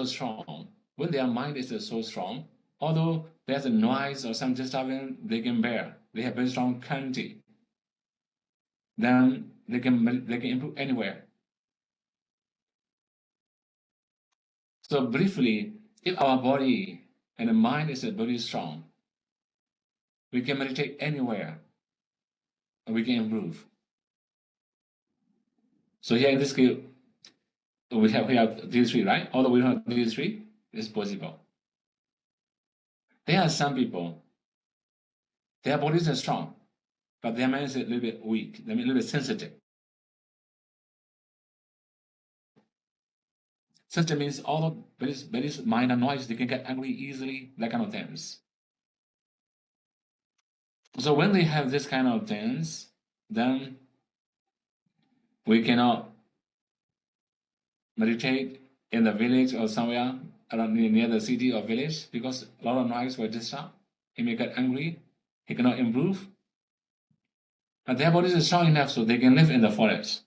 strong. When their mind is so strong, although there's a noise or some disturbance, they can bear. They have very strong kanti. Then they can improve anywhere. So briefly, if our body and the mind is very strong, we can meditate anywhere and we can improve. So here in this case, we have these three, right? Although we don't have these three, it's possible. There are some people, their bodies are strong, but their mind is a little bit weak, a little bit sensitive. Sensitive means although very minor noise, they can get angry easily, that kind of things. So when they have this kind of things, then we cannot meditate in the village or somewhere around near the city or village because a lot of noise will disturb. He may get angry, he cannot improve. But their bodies are strong enough so they can live in the forest.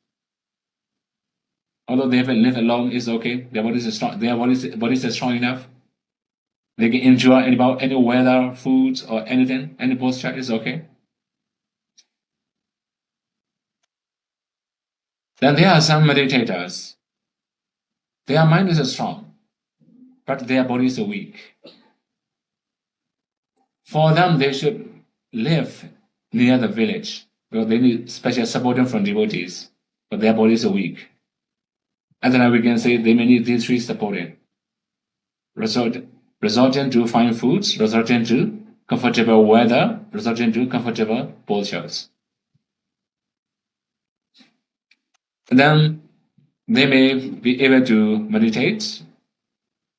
Although they haven't lived alone, it's okay. Their bodies are strong. Their bodies are strong enough. They can endure any weather, foods, or anything. Any posture is okay. Then there are some meditators. Their mind is strong, but their bodies are weak. For them, they should live near the village because they need special support from devotees, but their bodies are weak. And then we can say they may need these three supporting. Resorting to fine foods, resorting to comfortable weather, resorting to comfortable postures. Then they may be able to meditate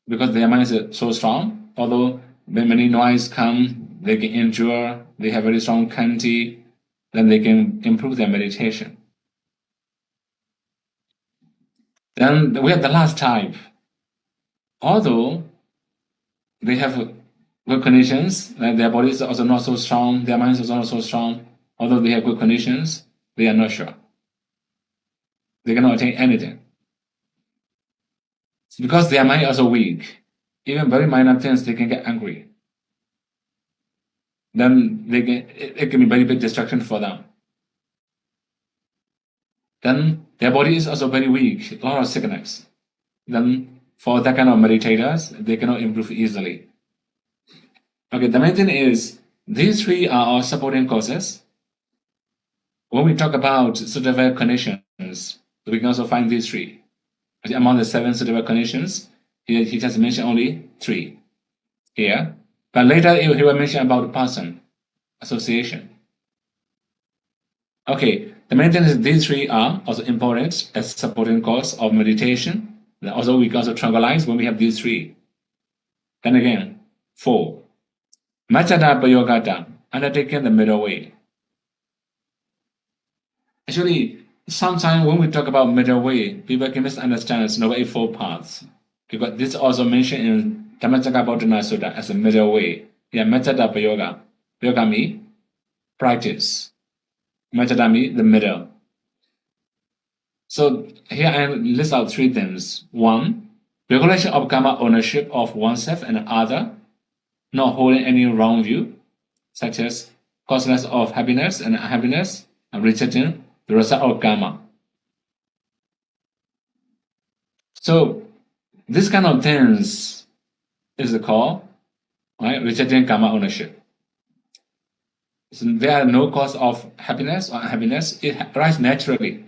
because their mind is so strong. Although when many noise come, they can endure, they have very strong kanti, then they can improve their meditation. Then we have the last type. Although they have good conditions, like their body is also not so strong, their minds is not so strong, although they have good conditions, they are not sure. They cannot attain anything. It's because their mind is also weak. Even very minor things, they can get angry. Then it can be very big distraction for them. Then their body is also very weak, a lot of sickness. Then for that kind of meditators, they cannot improve easily. Okay, the main thing is, these three are our supporting causes. When we talk about suitable conditions, we can also find these three. Among the 7 suitable conditions, he just mentioned only 3 here. But later he will mention about the person, association. Okay, the main thing is these 3 are also important as supporting cause of meditation. Then also we can also tranquilize when we have these 3. Then again, 4. Machada Payogata, undertaking the middle way. Actually, sometimes when we talk about middle way, people can misunderstand it's no 4 paths. Because this is also mentioned in Dhammacakkappavattana Sutta as a middle way. Yeah, Machada Payoga. Payoga means practice. Machada means the middle. So here I list out 3 things. 1, regulation of karma ownership of oneself and other, not holding any wrong view, such as causeless of happiness and unhappiness, and rejecting the result of karma. So this kind of things is called rejecting karma ownership. So there are no cause of happiness or unhappiness. It arises naturally,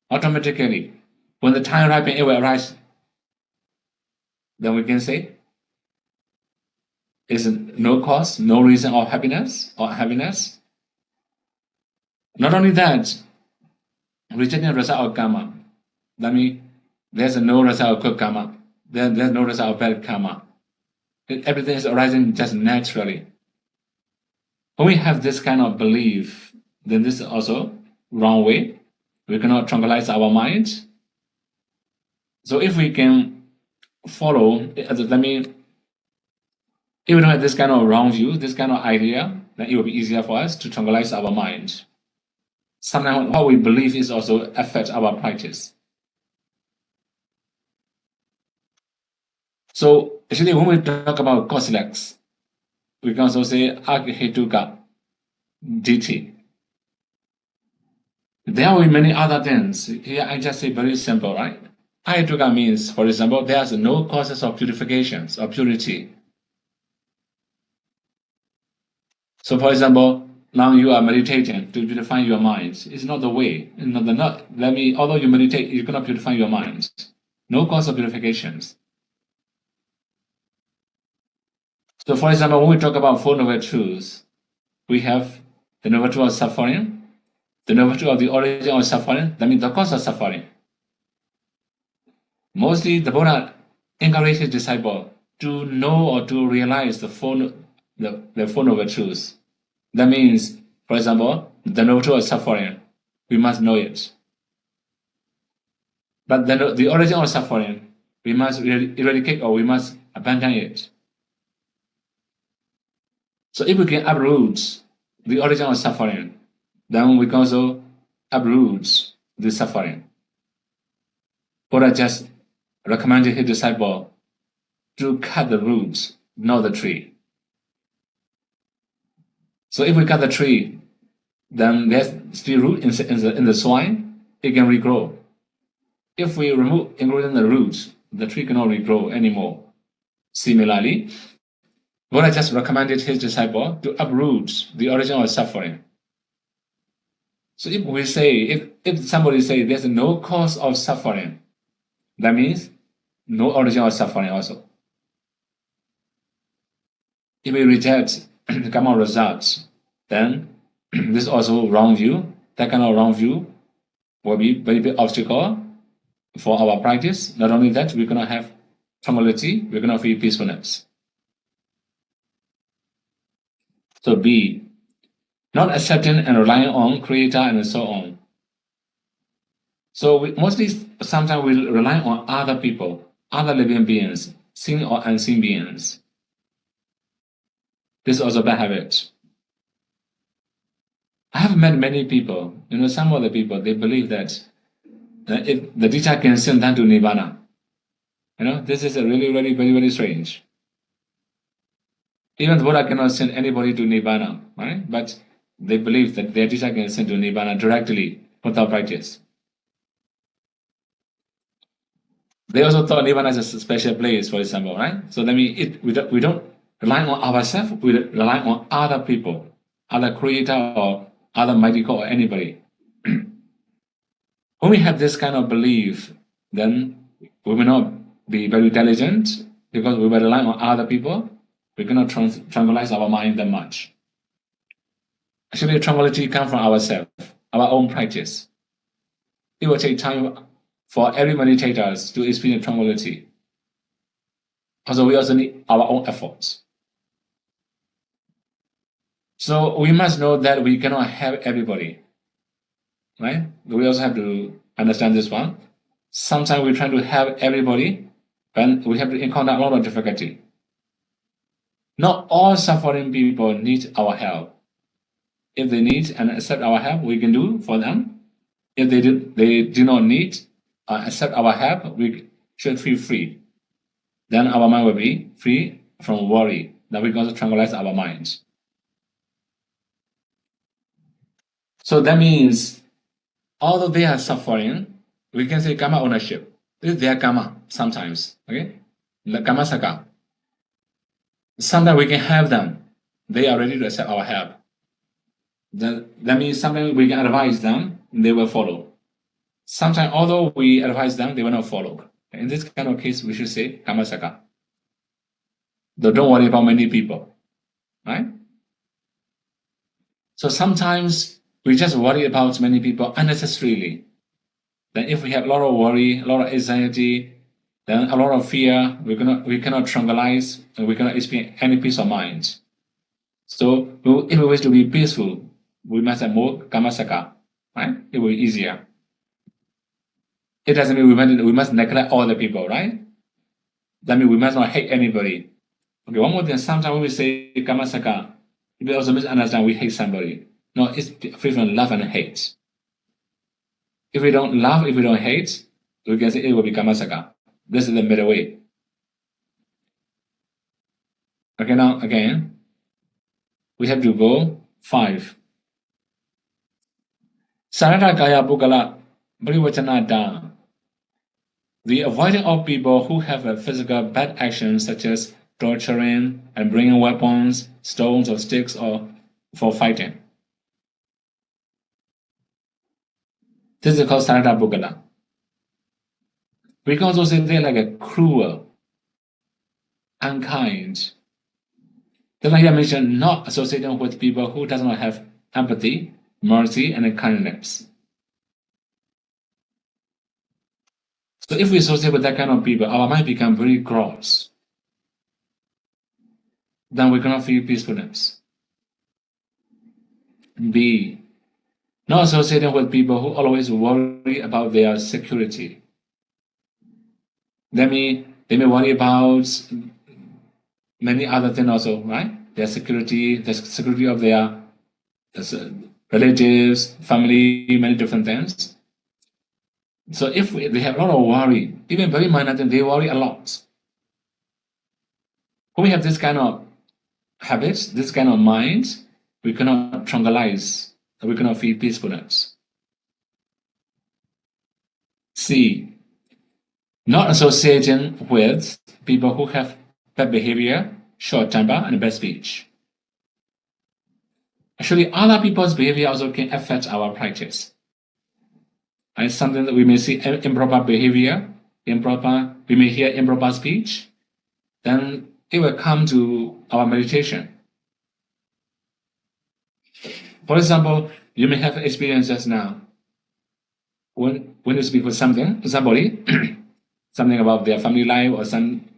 automatically. When the time ripens, it will arise. Then we can say is no cause, no reason of happiness or unhappiness. Not only that, rejecting the result of karma. That means there's no result of good karma. There's no result of bad karma. Everything is arising just naturally. When we have this kind of belief, then this is also wrong way. We cannot tranquilize our mind. So if we can follow, that means if we don't have this kind of wrong view, this kind of idea, then it will be easier for us to tranquilize our mind. Sometimes what we believe is also affect our practice. So actually, when we talk about causeless, we can also say Ahetuka DT. There will be many other things. Here I just say very simple, right? Ahetuka means, for example, there's no causes of purifications or purity. So for example, now you are meditating to purify your mind. It's not the way. Although you meditate, you cannot purify your mind. No cause of purifications. So for example, when we talk about Four Noble Truths, we have the Noble Truth of suffering, the Noble Truth of the origin of suffering, that means the cause of suffering. Mostly the Buddha encourages his disciple to know or to realize the Four Noble Truths. That means, for example, the Noble Truth of suffering, we must know it. But the origin of suffering, we must eradicate or we must abandon it. So if we can uproot the origin of suffering, then we can also uproot the suffering. Buddha just recommended his disciple to cut the roots, not the tree. So if we cut the tree, then there's still root in the soil, it can regrow. If we remove including the roots, the tree cannot regrow anymore. Similarly, Buddha just recommended his disciple to uproot the origin of suffering. So if we say, if somebody say there's no cause of suffering, that means no origin of suffering also. If we reject the karma results, then this is also wrong view. That kind of wrong view will be very big obstacle for our practice. Not only that, we're gonna have tranquility, we're gonna feel peacefulness. So B, not accepting and relying on Creator and so on. So sometimes we rely on other people, other living beings, seen or unseen beings. This is also a bad habit. I have met many people, some of the people, they believe that if the teacher can send them to Nibbana. This is really, really very, very strange. Even the Buddha cannot send anybody to Nibbana, right? But they believe that their teacher can send to Nibbana directly without practice. They also thought Nibbana is a special place, for example, right? So that means we don't rely on ourselves, we rely on other people, other creator or other mighty God or anybody. When we have this kind of belief, then we will not be very diligent because we will rely on other people. We cannot tranquilize our mind that much. Actually, tranquility comes from ourselves, our own practice. It will take time for every meditator to experience tranquility. Also, we also need our own efforts. So we must know that we cannot help everybody, right? We also have to understand this one. Sometimes we try to help everybody, but we have to encounter a lot of difficulty. Not all suffering people need our help. If they need and accept our help, we can do for them. If they do not need accept our help, we should feel free. Then our mind will be free from worry. Then we can also tranquilize our minds. So that means, although they are suffering, we can say karma ownership. This is their karma sometimes. Okay, the karma saka. Sometimes we can help them. They are ready to accept our help. That means sometimes we can advise them, they will follow. Sometimes, although we advise them, they will not follow. In this kind of case, we should say karma saka. Don't worry about many people, right? So sometimes we just worry about many people unnecessarily. Then if we have a lot of worry, a lot of anxiety, then a lot of fear, we cannot tranquilize, and we cannot experience any peace of mind. So if we wish to be peaceful, we must have more kammasaka, right? It will be easier. It doesn't mean we must neglect all the people, right? That means we must not hate anybody. Okay, one more thing, sometimes when we say kammasaka, people also misunderstand we hate somebody. No, it's free from love and hate. If we don't love, if we don't hate, we can say it will be kammasaka. This is the middle way. Okay, now again, we have to go 5. Sarada Kaya Bukala Parivachanata. The avoiding of people who have a physical bad actions such as torturing and bringing weapons, stones or sticks or for fighting. This is called Sarada Bukala. We can also say they're like a cruel, unkind. Then here mentioned not associating with people who does not have empathy, mercy, and kindness. So if we associate with that kind of people, our mind becomes very gross. Then we cannot feel peacefulness. B. Not associating with people who always worry about their security. They may worry about many other things also, right? Their security, the security of their relatives, family, many different things. So if they have a lot of worry, even very minor things, they worry a lot. When we have this kind of habits, this kind of minds, we cannot tranquilize, we cannot feel peacefulness. C. Not associating with people who have bad behavior, short temper, and bad speech. Actually, other people's behavior also can affect our practice. And something that we may see improper behavior, we may hear improper speech, then it will come to our meditation. For example, you may have experiences now. When you speak with somebody, something about their family life or some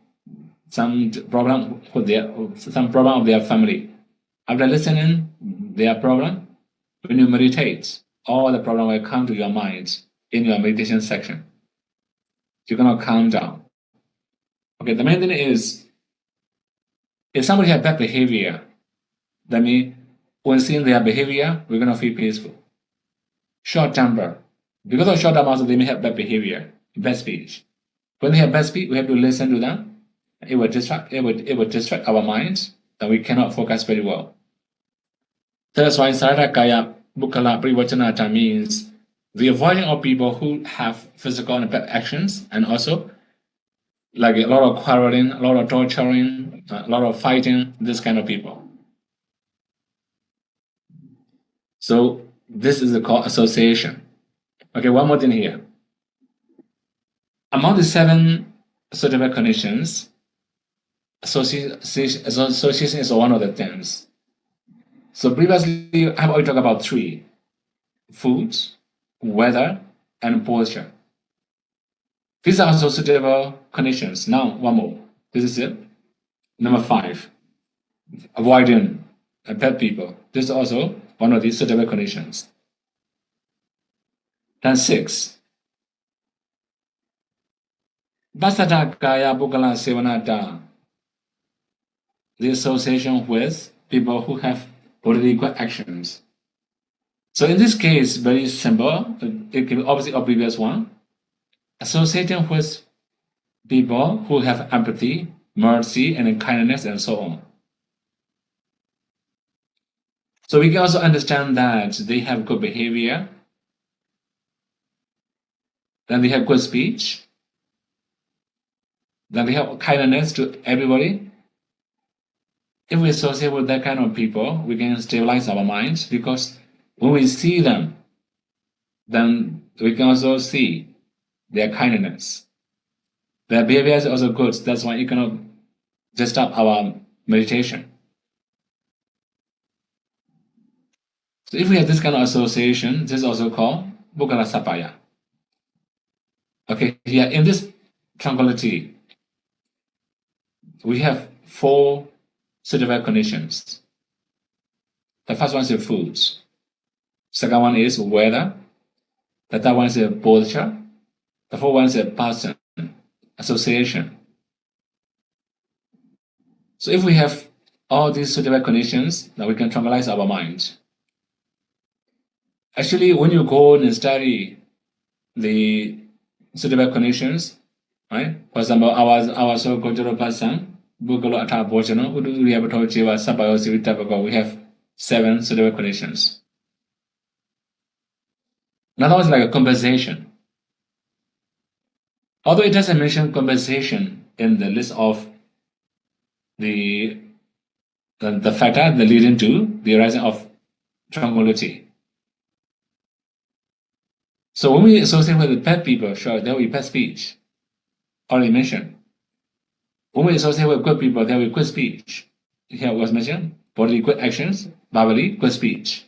problem with some problem of their family. After listening their problem, when you meditate, all the problem will come to your mind in your meditation section. You're gonna calm down. Okay, the main thing is, if somebody has bad behavior, that means when seeing their behavior, we're gonna feel peaceful. Short temper. Because of short temper, also they may have bad behavior, bad speech. When they have bad speech, we have to listen to them. It will distract our minds, and we cannot focus very well. That's why Sarada Kaya Bukala Parivachanata means the avoiding of people who have physical and bad actions, and also like a lot of quarreling, a lot of torturing, a lot of fighting, this kind of people. So this is called association. Okay, one more thing here. Among the 7 suitable conditions, association is one of the things. So previously, I've already talked about 3: food, weather, and posture. These are also suitable conditions. Now, one more. This is it. Number 5, avoiding bad people. This is also one of these suitable conditions. Then 6, Vasata Kaya Bukala Sevanata, the association with people who have political actions. So in this case, very simple. It can be opposite of previous one. Associating with people who have empathy, mercy, and kindness, and so on. So we can also understand that they have good behavior, then they have good speech, then they have kindness to everybody. If we associate with that kind of people, we can stabilize our minds, because when we see them, then we can also see their kindness. Their behavior is also good. That's why it cannot disturb our meditation. So if we have this kind of association, this is also called Bukala Sapaya. Okay, here in this tranquility, we have 4 suitable conditions. The first one is food. Second one is weather. The third one is posture. The fourth one is person, association. So if we have all these suitable conditions, then we can tranquilize our minds. Actually, when you go and study the suitable conditions, right? For example, our so-called person, Bukalo Ata Bojano, Udu Yabato Jiva, Sabayo Sivitabago, we have 7 suitable conditions. Another one is like a conversation. Although it doesn't mention conversation in the list of the factor that leading to the arising of tranquility. So when we associate with the bad people, sure, there will be bad speech. Already mentioned. When we associate with good people, there will be good speech. Here was mentioned, bodily good actions, verbally good speech.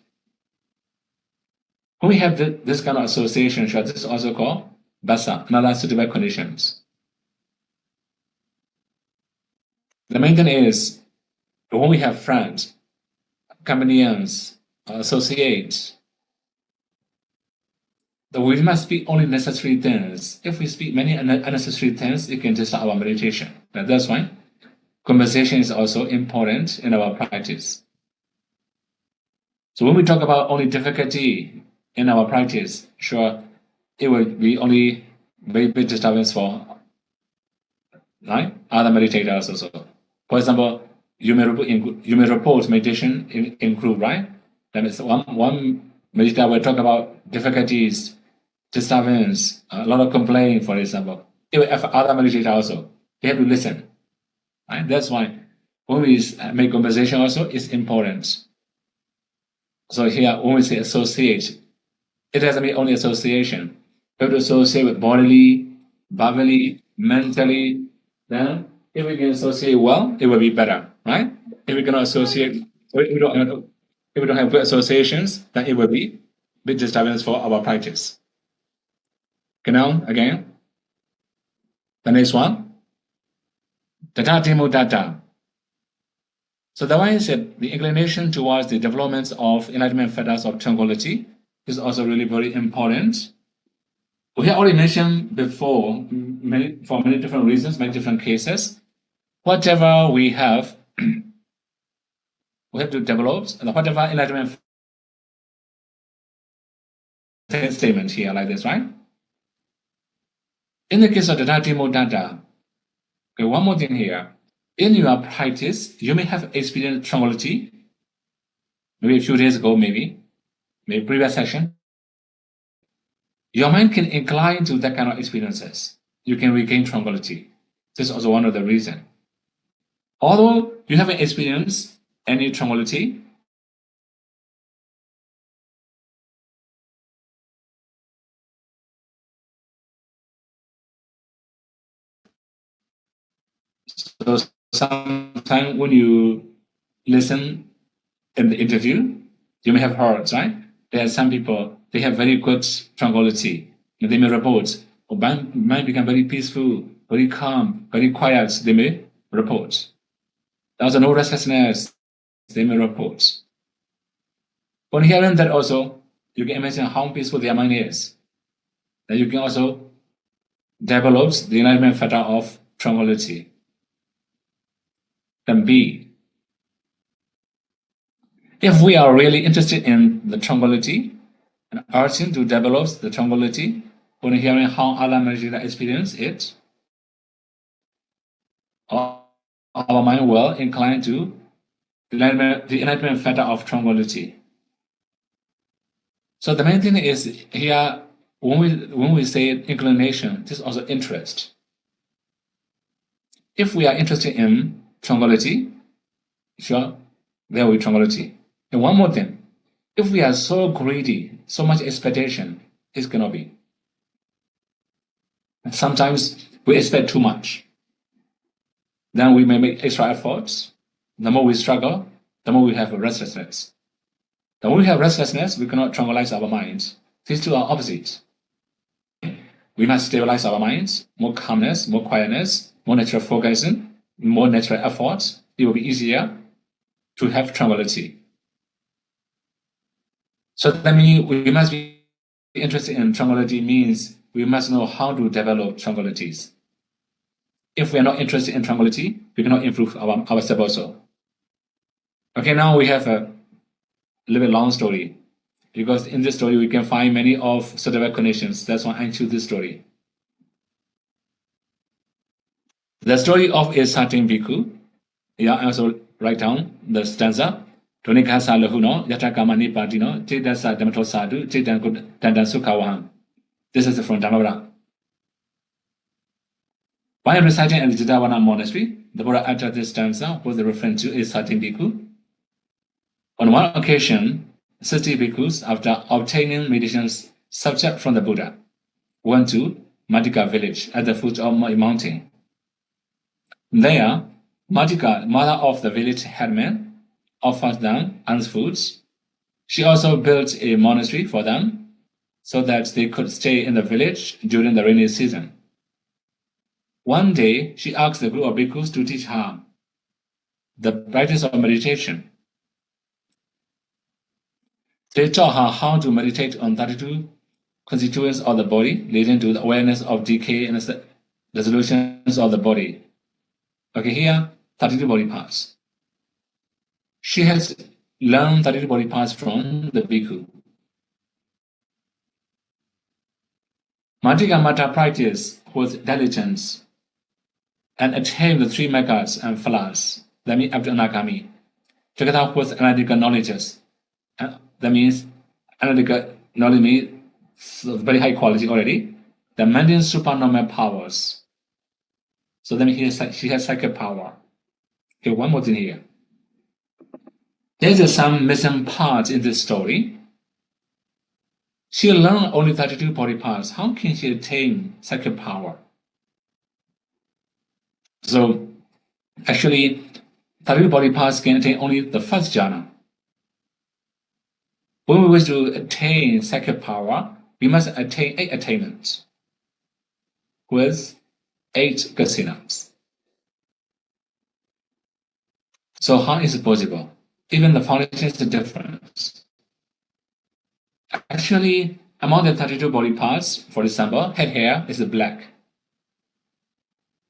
When we have this kind of association, sure, this is also called basa, another suitable conditions. The main thing is, when we have friends, companions, associates, we must speak only necessary things. If we speak many unnecessary things, it can disturb our meditation. That's why conversation is also important in our practice. So when we talk about only difficulty in our practice, sure, it will be only very big disturbance for other meditators also. For example, you may report meditation in group, right? That means one meditator will talk about difficulties, disturbance, a lot of complaint, for example. It will affect other meditators also. They have to listen. Right? That's why when we make conversation also, it's important. So here, when we say associate, it doesn't mean only association. We have to associate with bodily, verbally, mentally. Then, if we can associate well, it will be better, right? If we cannot associate, if we don't have good associations, then it will be big disturbance for our practice. Okay, now again, the next one, Data. So the one is that the inclination towards the development of enlightenment factors of tranquility is also really very important. We have already mentioned before, for many different reasons, many different cases, whatever we have, we have to develop, whatever enlightenment statement here like this, right? In the case of the Data, okay, one more thing here. In your practice, you may have experienced tranquility, maybe a few days ago, maybe previous session. Your mind can incline to that kind of experiences. You can regain tranquility. This is also one of the reasons. Although you haven't experienced any tranquility, so sometimes when you listen in the interview, you may have heard, right? There are some people, they have very good tranquility. And they may report, mind become very peaceful, very calm, very quiet, they may report. There's no restlessness, they may report. On hearing that also, you can imagine how peaceful their mind is. Then you can also develop the enlightenment factor of tranquility. Then B, if we are really interested in the tranquility and urging to develop the tranquility, on hearing how other meditators experience it, our mind will incline to the enlightenment factor of tranquility. So the main thing is here, when we say inclination, this is also interest. If we are interested in tranquility, sure, there will be tranquility. And one more thing, if we are so greedy, so much expectation, it cannot be. Sometimes we expect too much. Then we may make extra efforts. The more we struggle, the more we have restlessness. The more we have restlessness, we cannot tranquilize our minds. These two are opposites. We must stabilize our minds, more calmness, more quietness, more natural focusing, more natural efforts. It will be easier to have tranquility. So that means we must be interested in tranquility means we must know how to develop tranquilities. If we are not interested in tranquility, we cannot improve ourselves also. Okay, now we have a little bit long story, because in this story we can find many of suitable conditions. That's why I choose this story. The story of a certain bhikkhu Yeah, I also write down the stanza. Donikasa lahuno, yatakama nipatino, chedasa damatosadu, chedan dandan sukawaham. This is from Dhammavada. While reciting at the Jidavana monastery, the Buddha uttered this stanza with reference to a certain bhikkhu. On one occasion, 60 bhikkhus, after obtaining meditation's subject from the Buddha, went to Madhika village at the foot of a mountain. There, Madhika, mother of the village headman, offered them alms foods. She also built a monastery for them so that they could stay in the village during the rainy season. One day, she asked the group of bhikkhus to teach her the practice of meditation. They taught her how to meditate on 32 constituents of the body, leading to the awareness of decay and the solutions of the body. Okay, here, 32 body parts. She has learned 32 body parts from the bhikkhu. Madhika Mata practiced with diligence and attained the 3 megas and phalas, that means up to Anagami, together with analytical knowledges. That means analytical knowledge means very high quality already. The mending supernormal powers. So that means she has psychic power. Okay, one more thing here. There's some missing parts in this story. She learned only 32 body parts. How can she attain psychic power? So, actually, 32 body parts can attain only the first jhana. When we wish to attain psychic power, we must attain 8 attainments with 8 kasinas. So how is it possible? Even the foundation is different. Actually, among the 32 body parts, for example, head hair is black.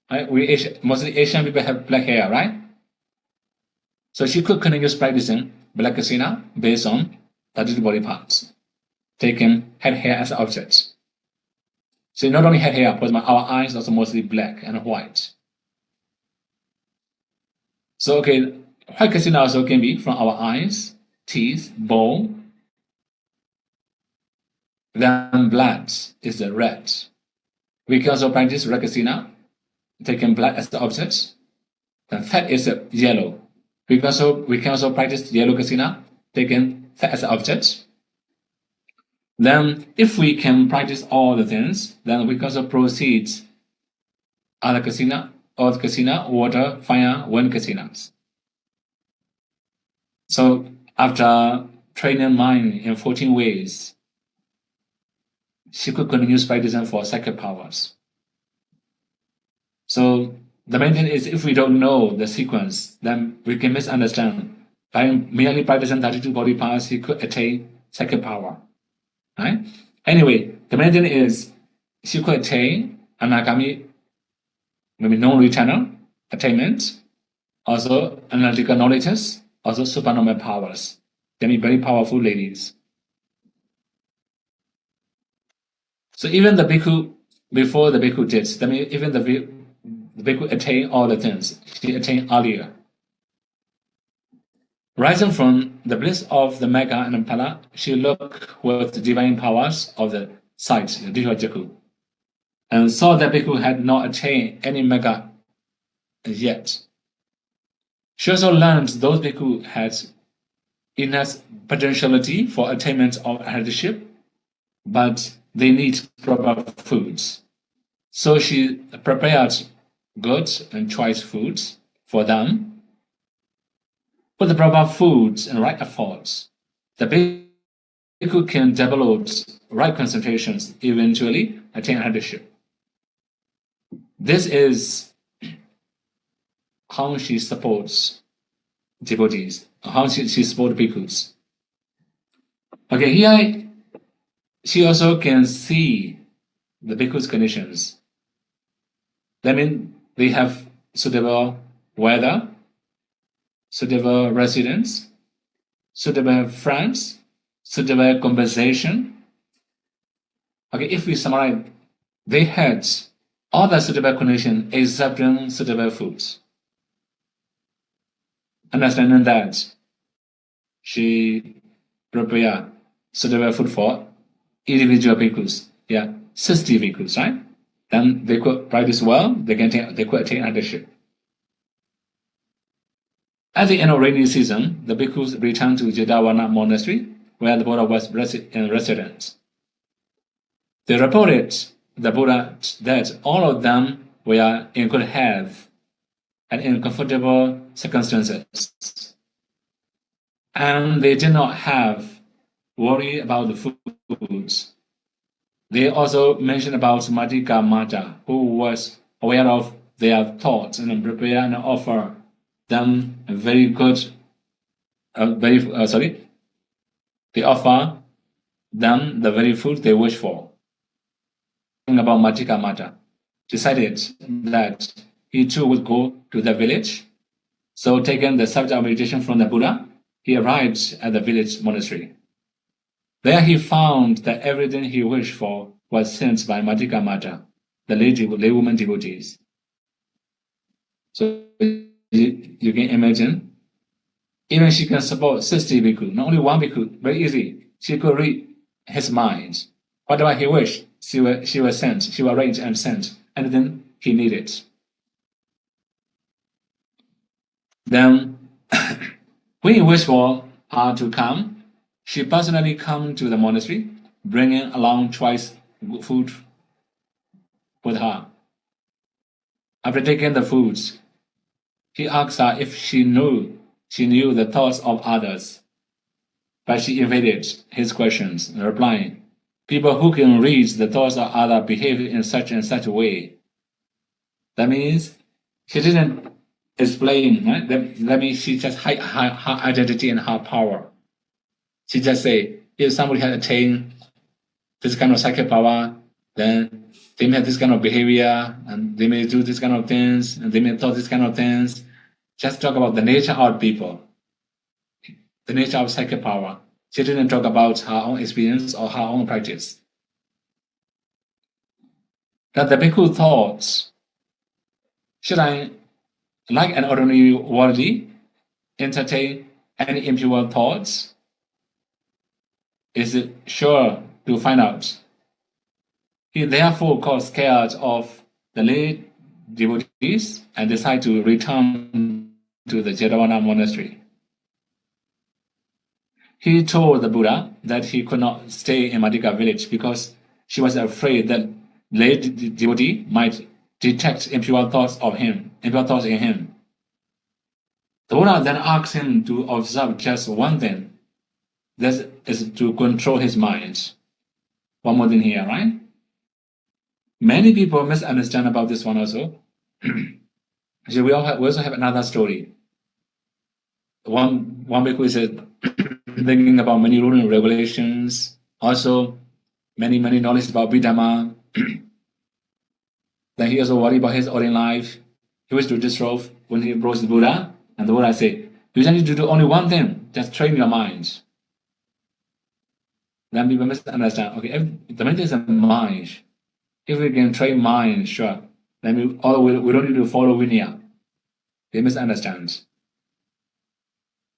Right? Mostly Asian people have black hair, right? So she could continue practicing black kasina based on 32 body parts, taking head hair as objects. So not only head hair, but our eyes also mostly black and white. So okay, white kasina also can be from our eyes, teeth, bone. Then blood is the red. We can also practice red kasina, taking blood as the object. Then fat is yellow. We can also practice yellow kasina, taking fat as the object. Then, if we can practice all the things, then we can also proceed other kasina, earth kasina, water, fire, wind kasinas. So, after training mind in 14 ways, she could continue practicing for psychic powers. So, the main thing is, if we don't know the sequence, then we can misunderstand. By merely practicing 32 body parts, he could attain psychic power. Right? Anyway, the main thing is, she could attain Anagami, maybe non-returner attainment, also analytical knowledges, also supernormal powers. They be very powerful ladies. So even the bhikkhu, before the bhikkhu did, that means even the bhikkhu attained all the things. She attained earlier. Rising from the bliss of the Mega and Phala, she looked with the divine powers of the sight, the Dhihajaku, and saw that bhikkhu had not attained any Mega yet. She also learned those bhikkhu had enough potentiality for attainment of headship, but they need proper foods. So she prepared good and choice foods for them. With the proper foods and right efforts, the bhikkhu can develop right concentrations, eventually attain headship. This is how she supports devotees, how she supports bhikkhus. Okay, here she also can see the bhikkhus' conditions. That means they have suitable weather, suitable residence, suitable friends, suitable conversation. Okay, if we summarize, they had all the suitable conditions except suitable foods. understanding that she prepared suitable food for individual bhikkhus. Yeah, 60 bhikkhus, right? Then they could practice well, they could attain leadership. At the end of rainy season, the bhikkhus returned to Jedavana monastery, where the Buddha was in residence. They reported the Buddha that all of them were in good health and in comfortable circumstances, and they did not have worry about the foods. They also mentioned about Madhika Mata, who was aware of their thoughts and prepared and offer them a very good, they offer them the very food they wish for. About Madhika Mata, decided that he too would go to the village. So, taking the subject of meditation from the Buddha, he arrived at the village monastery. There he found that everything he wished for was sent by Madhika Mata, the laywoman devotees. So you can imagine, even she can support 60 bhikkhu, not only one bhikkhu, very easy. She could read his mind. Whatever he wished, she will send, she will arrange and send anything he needed. Then, when he wished for her to come, she personally come to the monastery, bringing along choice food with her. After taking the foods, he asked her if she knew the thoughts of others, but she evaded his questions, replying, "People who can read the thoughts of others behave in such and such a way." That means she didn't explain, right? That means she just hide her identity and her power. She just say, if somebody has attained this kind of psychic power, then they may have this kind of behavior, and they may do this kind of things, and they may thought this kind of things. Just talk about the nature of people, the nature of psychic power. She didn't talk about her own experience or her own practice. That the bhikkhu thought, should I, like an ordinary worldly, entertain any impure thoughts? Is it sure to find out? He therefore got scared of the lay devotees and decided to return to the Jedavana monastery. He told the Buddha that he could not stay in Madhika village because she was afraid that lay devotee might detect impure thoughts in him. The Buddha then asked him to observe just one thing, that is to control his mind. One more thing here, right? Many people misunderstand about this one also. So we also have another story. One bhikkhu is thinking about many rules and regulations, also many knowledge about Dhamma. Then he also worried about his own life. He wished to disrobe when he approached the Buddha, and the Buddha said, "You just need to do only one thing, just train your mind." Then people misunderstand. Okay, the main thing is the mind. If we can train mind, sure, then we don't need to follow Vinaya. They misunderstand.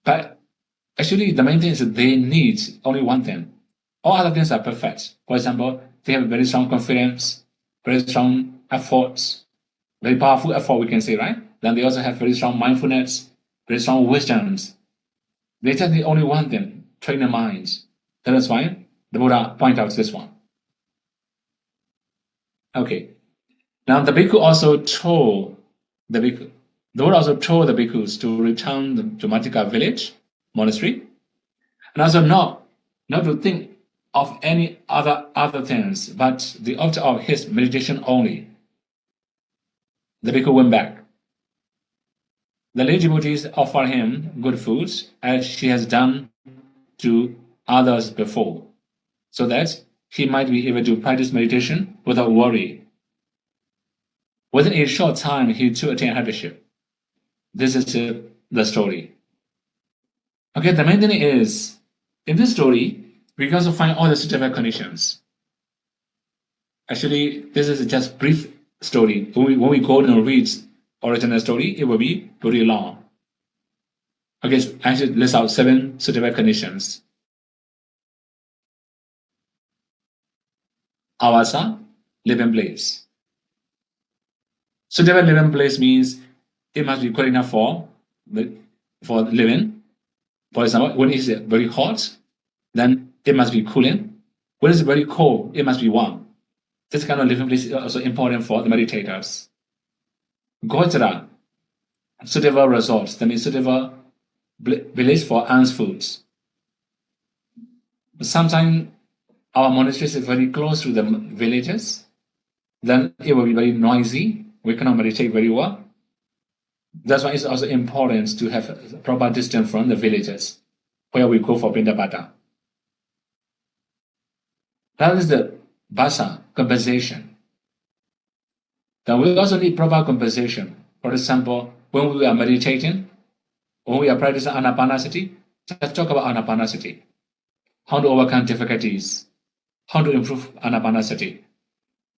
But actually, the main thing is that they need only one thing. All other things are perfect. For example, they have very strong confidence, very strong efforts, very powerful effort, we can say, right? Then they also have very strong mindfulness, very strong wisdoms. They just need only one thing, train their minds. That is why the Buddha pointed out this one. Okay. Now the bhikkhu also told the Buddha also told the bhikkhus to return to Madhika village, monastery, and also not to think of any other things, but the object of his meditation only. The bhikkhu went back. The lay devotees offer him good foods, as she has done to others before, so that he might be able to practice meditation without worry. Within a short time, he too attained headship. This is the story. Okay, the main thing is, in this story, we can also find all the suitable conditions. Actually, this is just brief story. When we go and read original story, it will be pretty long. Okay, I should list out 7 suitable conditions. Avasa, living place. Suitable living place means it must be good enough for living. For example, when it's very hot, then it must be cooling. When it's very cold, it must be warm. This kind of living place is also important for the meditators. Gojra, suitable resorts, that means suitable village for alms foods. Sometimes our monasteries is very close to the villages, then it will be very noisy. We cannot meditate very well. That's why it's also important to have a proper distance from the villages where we go for Pindapata. That is the basa, compensation. Then we also need proper compensation. For example, when we are meditating, when we are practicing anapanasati, let's talk about anapanasati. How to overcome difficulties, how to improve anapanasati.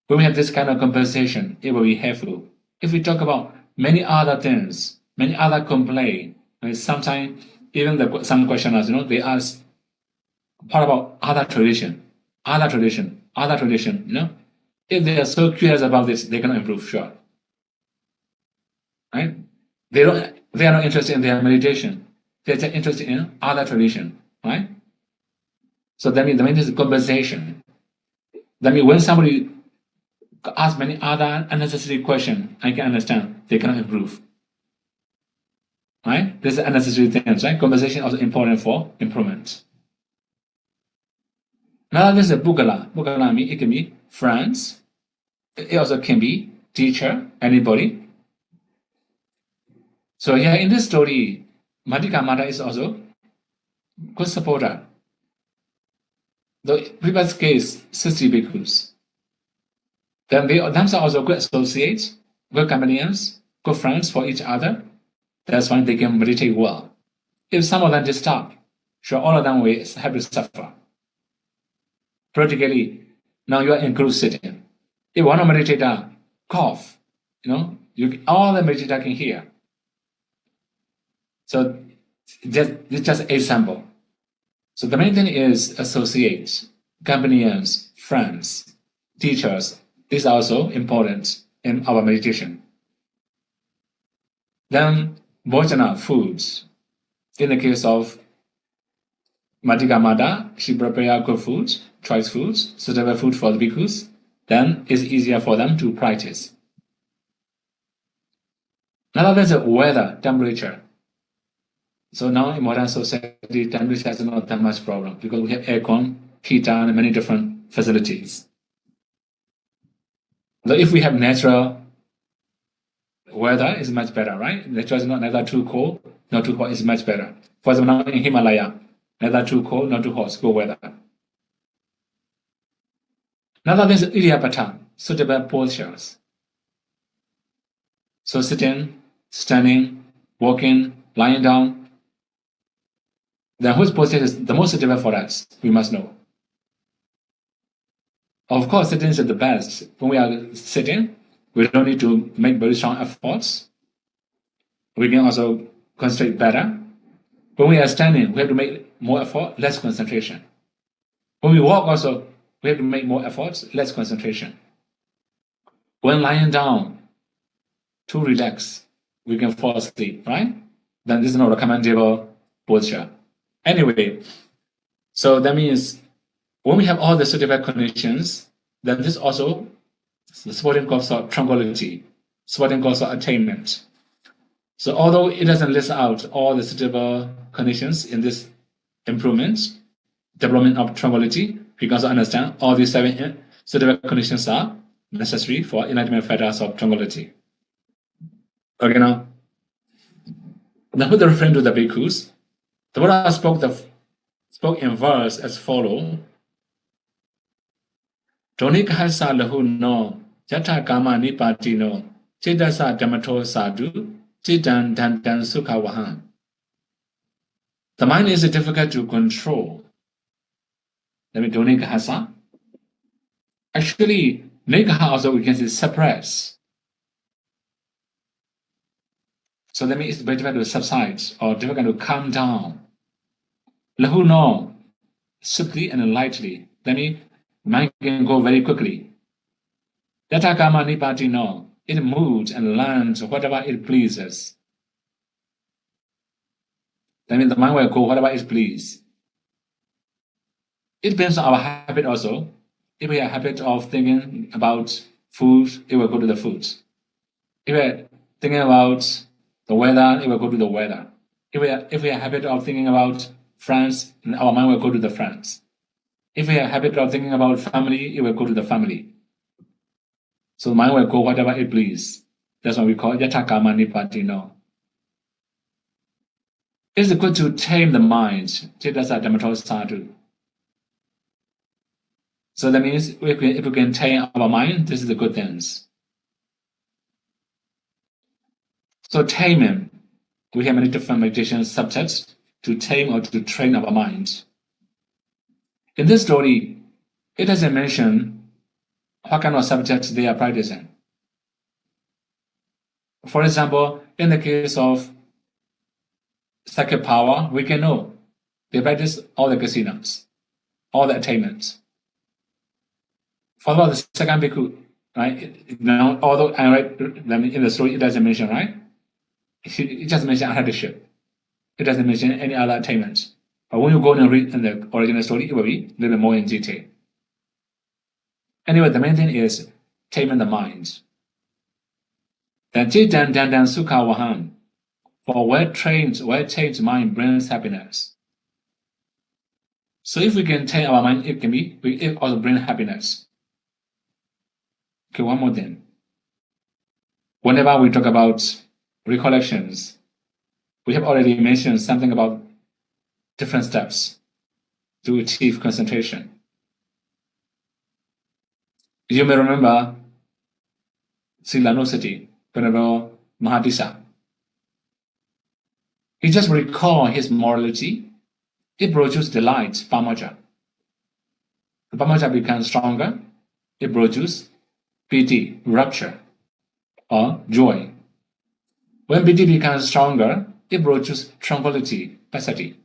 When we have this kind of compensation, it will be helpful. If we talk about many other things, many other complaints, sometimes even some questioners, they ask, what about other tradition? If they are so curious about this, they cannot improve, sure. Right? They are not interested in their meditation. They are just interested in other tradition, right? So that means is compensation. That means when somebody asks many other unnecessary questions, I can understand they cannot improve. Right? This is unnecessary things, right? Compensation is also important for improvement. Now this is Bugala. Bugala means it can be friends. It also can be teacher, anybody. So here in this story, Madhika Mata is also good supporter. The previous case, 60 bhikkhus. Then they themselves are also good associates, good companions, good friends for each other. That's why they can meditate well. If some of them disturb, sure, all of them will have to suffer. Practically, now you are in group sitting. If one meditator cough, all the meditator can hear. So this is just an example. So the main thing is associates, companions, friends, teachers. These are also important in our meditation. Then bhojana, foods. In the case of Madhika Mata, she prepared good foods, choice foods, suitable food for the bhikkhus. Then it's easier for them to practice. Now there's the weather, temperature. So now in modern society, temperature is not that much problem because we have aircon, heater, and many different facilities. So if we have natural weather, it's much better, right? Nature is not neither too cold, not too hot, it's much better. For example, now in Himalaya, neither too cold, not too hot, it's good weather. Another thing is idiapata, suitable postures. So sitting, standing, walking, lying down. Then whose posture is the most suitable for us? We must know. Of course, sitting is the best. When we are sitting, we don't need to make very strong efforts. We can also concentrate better. When we are standing, we have to make more effort, less concentration. When we walk also, we have to make more efforts, less concentration. When lying down, too relaxed, we can fall asleep, right? Then this is not a commendable posture. Anyway, so that means when we have all the suitable conditions, then this also the supporting cause of tranquility, supporting cause of attainment. So although it doesn't list out all the suitable conditions in this improvement, development of tranquility, we can also understand all these 7 suitable conditions are necessary for enlightenment factors of tranquility. Okay, now with referring to the bhikkhus, the Buddha spoke in verse as follows. Donikahasa lahu no, jata kama nipati no, chedasa damato sadhu, chidan dandan sukhawahan. The mind is difficult to control. Let me do nikahasa. Actually, nikaha also we can say suppress. So that means it's very difficult to subside or difficult to calm down. Lahu no, swiftly and lightly. That means mind can go very quickly. Yatha kama nipati no, it moves and learns whatever it pleases. That means the mind will go whatever it pleases. It depends on our habit also. If we have a habit of thinking about food, it will go to the food. If we are thinking about the weather, it will go to the weather. If we have a habit of thinking about friends, our mind will go to the friends. If we have a habit of thinking about family, it will go to the family. So the mind will go whatever it pleases. That's what we call yatha kama nipati no. It's good to tame the mind. So that means if we can tame our mind, this is the good things. So taming, we have many different meditation subjects to tame or to train our mind. In this story, it doesn't mention what kind of subjects they are practicing. For example, in the case of psychic power, we can know they practice all the casinos, all the attainments. For the second bhikkhu, right? Now, although I write in the story, it doesn't mention, right? It just mentions arhatiship. It doesn't mention any other attainments. But when you go and read in the original story, it will be a little bit more in detail. Anyway, the main thing is taming the mind. Then Jitan Dandan Sukha Wahan. For well-trained mind brings happiness. So if we can tame our mind, it also bring happiness. Okay, one more thing. Whenever we talk about recollections, we have already mentioned something about different steps to achieve concentration. You may remember Silanosati, Venerable Mahadisa. He just recalled his morality. It produces delight, pamaja. The pamaja becomes stronger. It produces piti, rapture, or joy. When piti becomes stronger, it produces tranquility, passaddhi.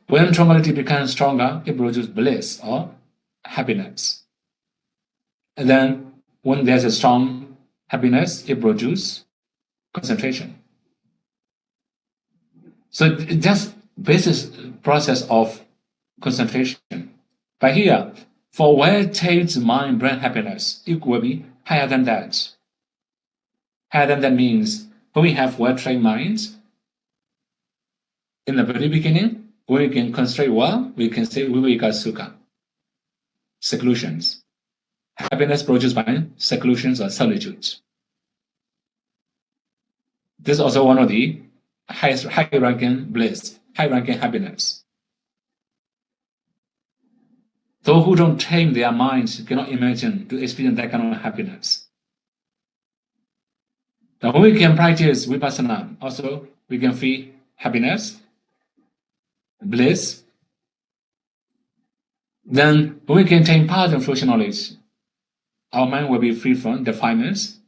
When tranquility becomes stronger, it produces bliss, or happiness. And then, when there's a strong happiness, it produces concentration. So it's just basic process of concentration. But here, for well-tamed mind brings happiness, it will be higher than that. Higher than that means when we have well-trained minds, in the very beginning, when we can concentrate well, we can say viveka sukha, seclusions. Happiness produced by seclusions or solitudes. This is also one of the high-ranking bliss, high-ranking happiness. Those who don't tame their minds cannot imagine to experience that kind of happiness. Now, when we can practice vipassana, also we can feel happiness, bliss. Then, when we can tame path and fruition knowledge, our mind will be free from defilements.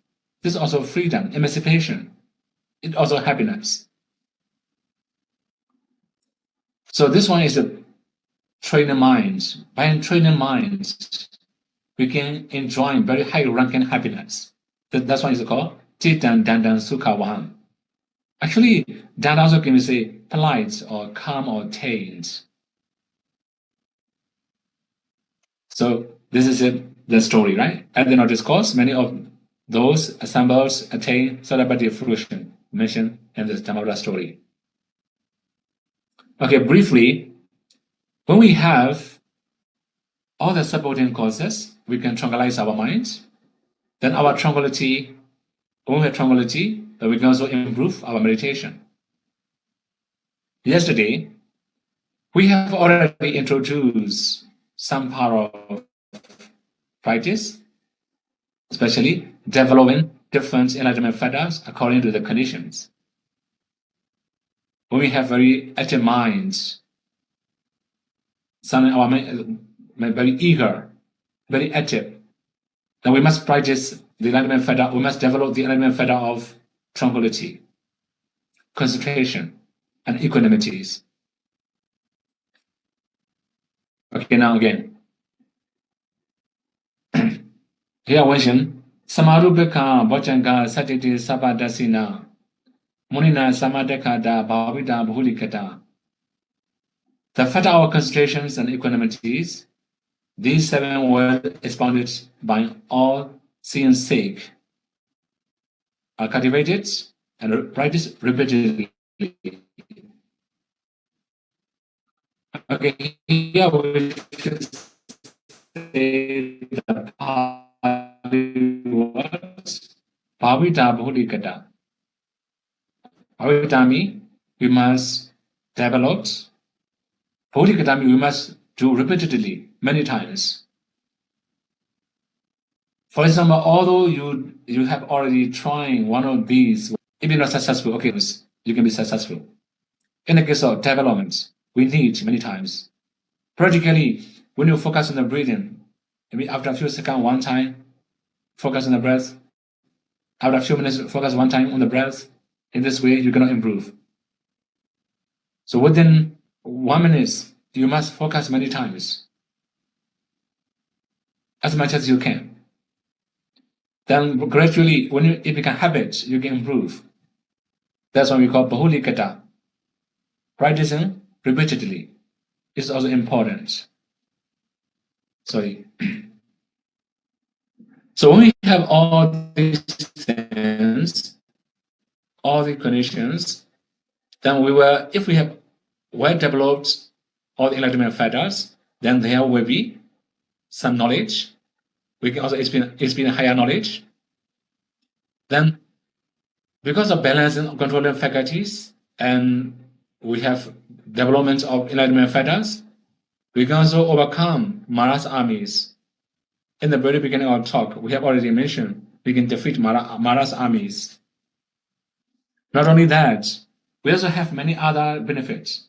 This is also freedom, emancipation. It's also happiness. So this one is a training minds. By training minds, we can enjoy very high-ranking happiness. That's why it's called Jitan Dandan Sukha Wahan. Actually, that also can be say polite or calm or tamed. So this is the story, right? At the end of this course, many of those assembles attain Sarabhati fruition mentioned in this Dhamma story. Okay, briefly, when we have all the supporting causes, we can tranquilize our minds. Then our tranquility, when we have tranquility, then we can also improve our meditation. Yesterday, we have already introduced some part of practice, especially developing different enlightenment factors according to the conditions. When we have very active minds, some of our mind very eager, very active, then we must practice the enlightenment factor. We must develop the enlightenment factor of tranquility. concentration, and equanimities. Okay, now again. Here mention Samarubeka Bojanga Satiti Sabadasina Munina Samadekada Bhavida Bhulikata. The fatter our concentrations and equanimities, these 7 were expounded by all seeing sake, are cultivated and practiced repeatedly. Okay, here we should say the Pali words, Bhavita Bhulikata. Bhavita means we must develop. Bhulikata means we must do repeatedly, many times. For example, although you have already tried one of these, if you're not successful, okay, you can be successful. In the case of development, we need many times. Practically, when you focus on the breathing, maybe after a few seconds, one time, focus on the breath. After a few minutes, focus one time on the breath. In this way, you cannot improve. So within 1 minute, you must focus many times, as much as you can. Then gradually, when it becomes habit, you can improve. That's what we call Bahulikata. Practicing repeatedly is also important. Sorry. So when we have all these things, all the conditions, then we will, if we have well developed all the enlightenment factors, then there will be some knowledge. We can also experience higher knowledge. Then, because of balancing and controlling faculties, and we have development of enlightenment factors, we can also overcome Mara's armies. In the very beginning of our talk, we have already mentioned we can defeat Mara's armies. Not only that, we also have many other benefits,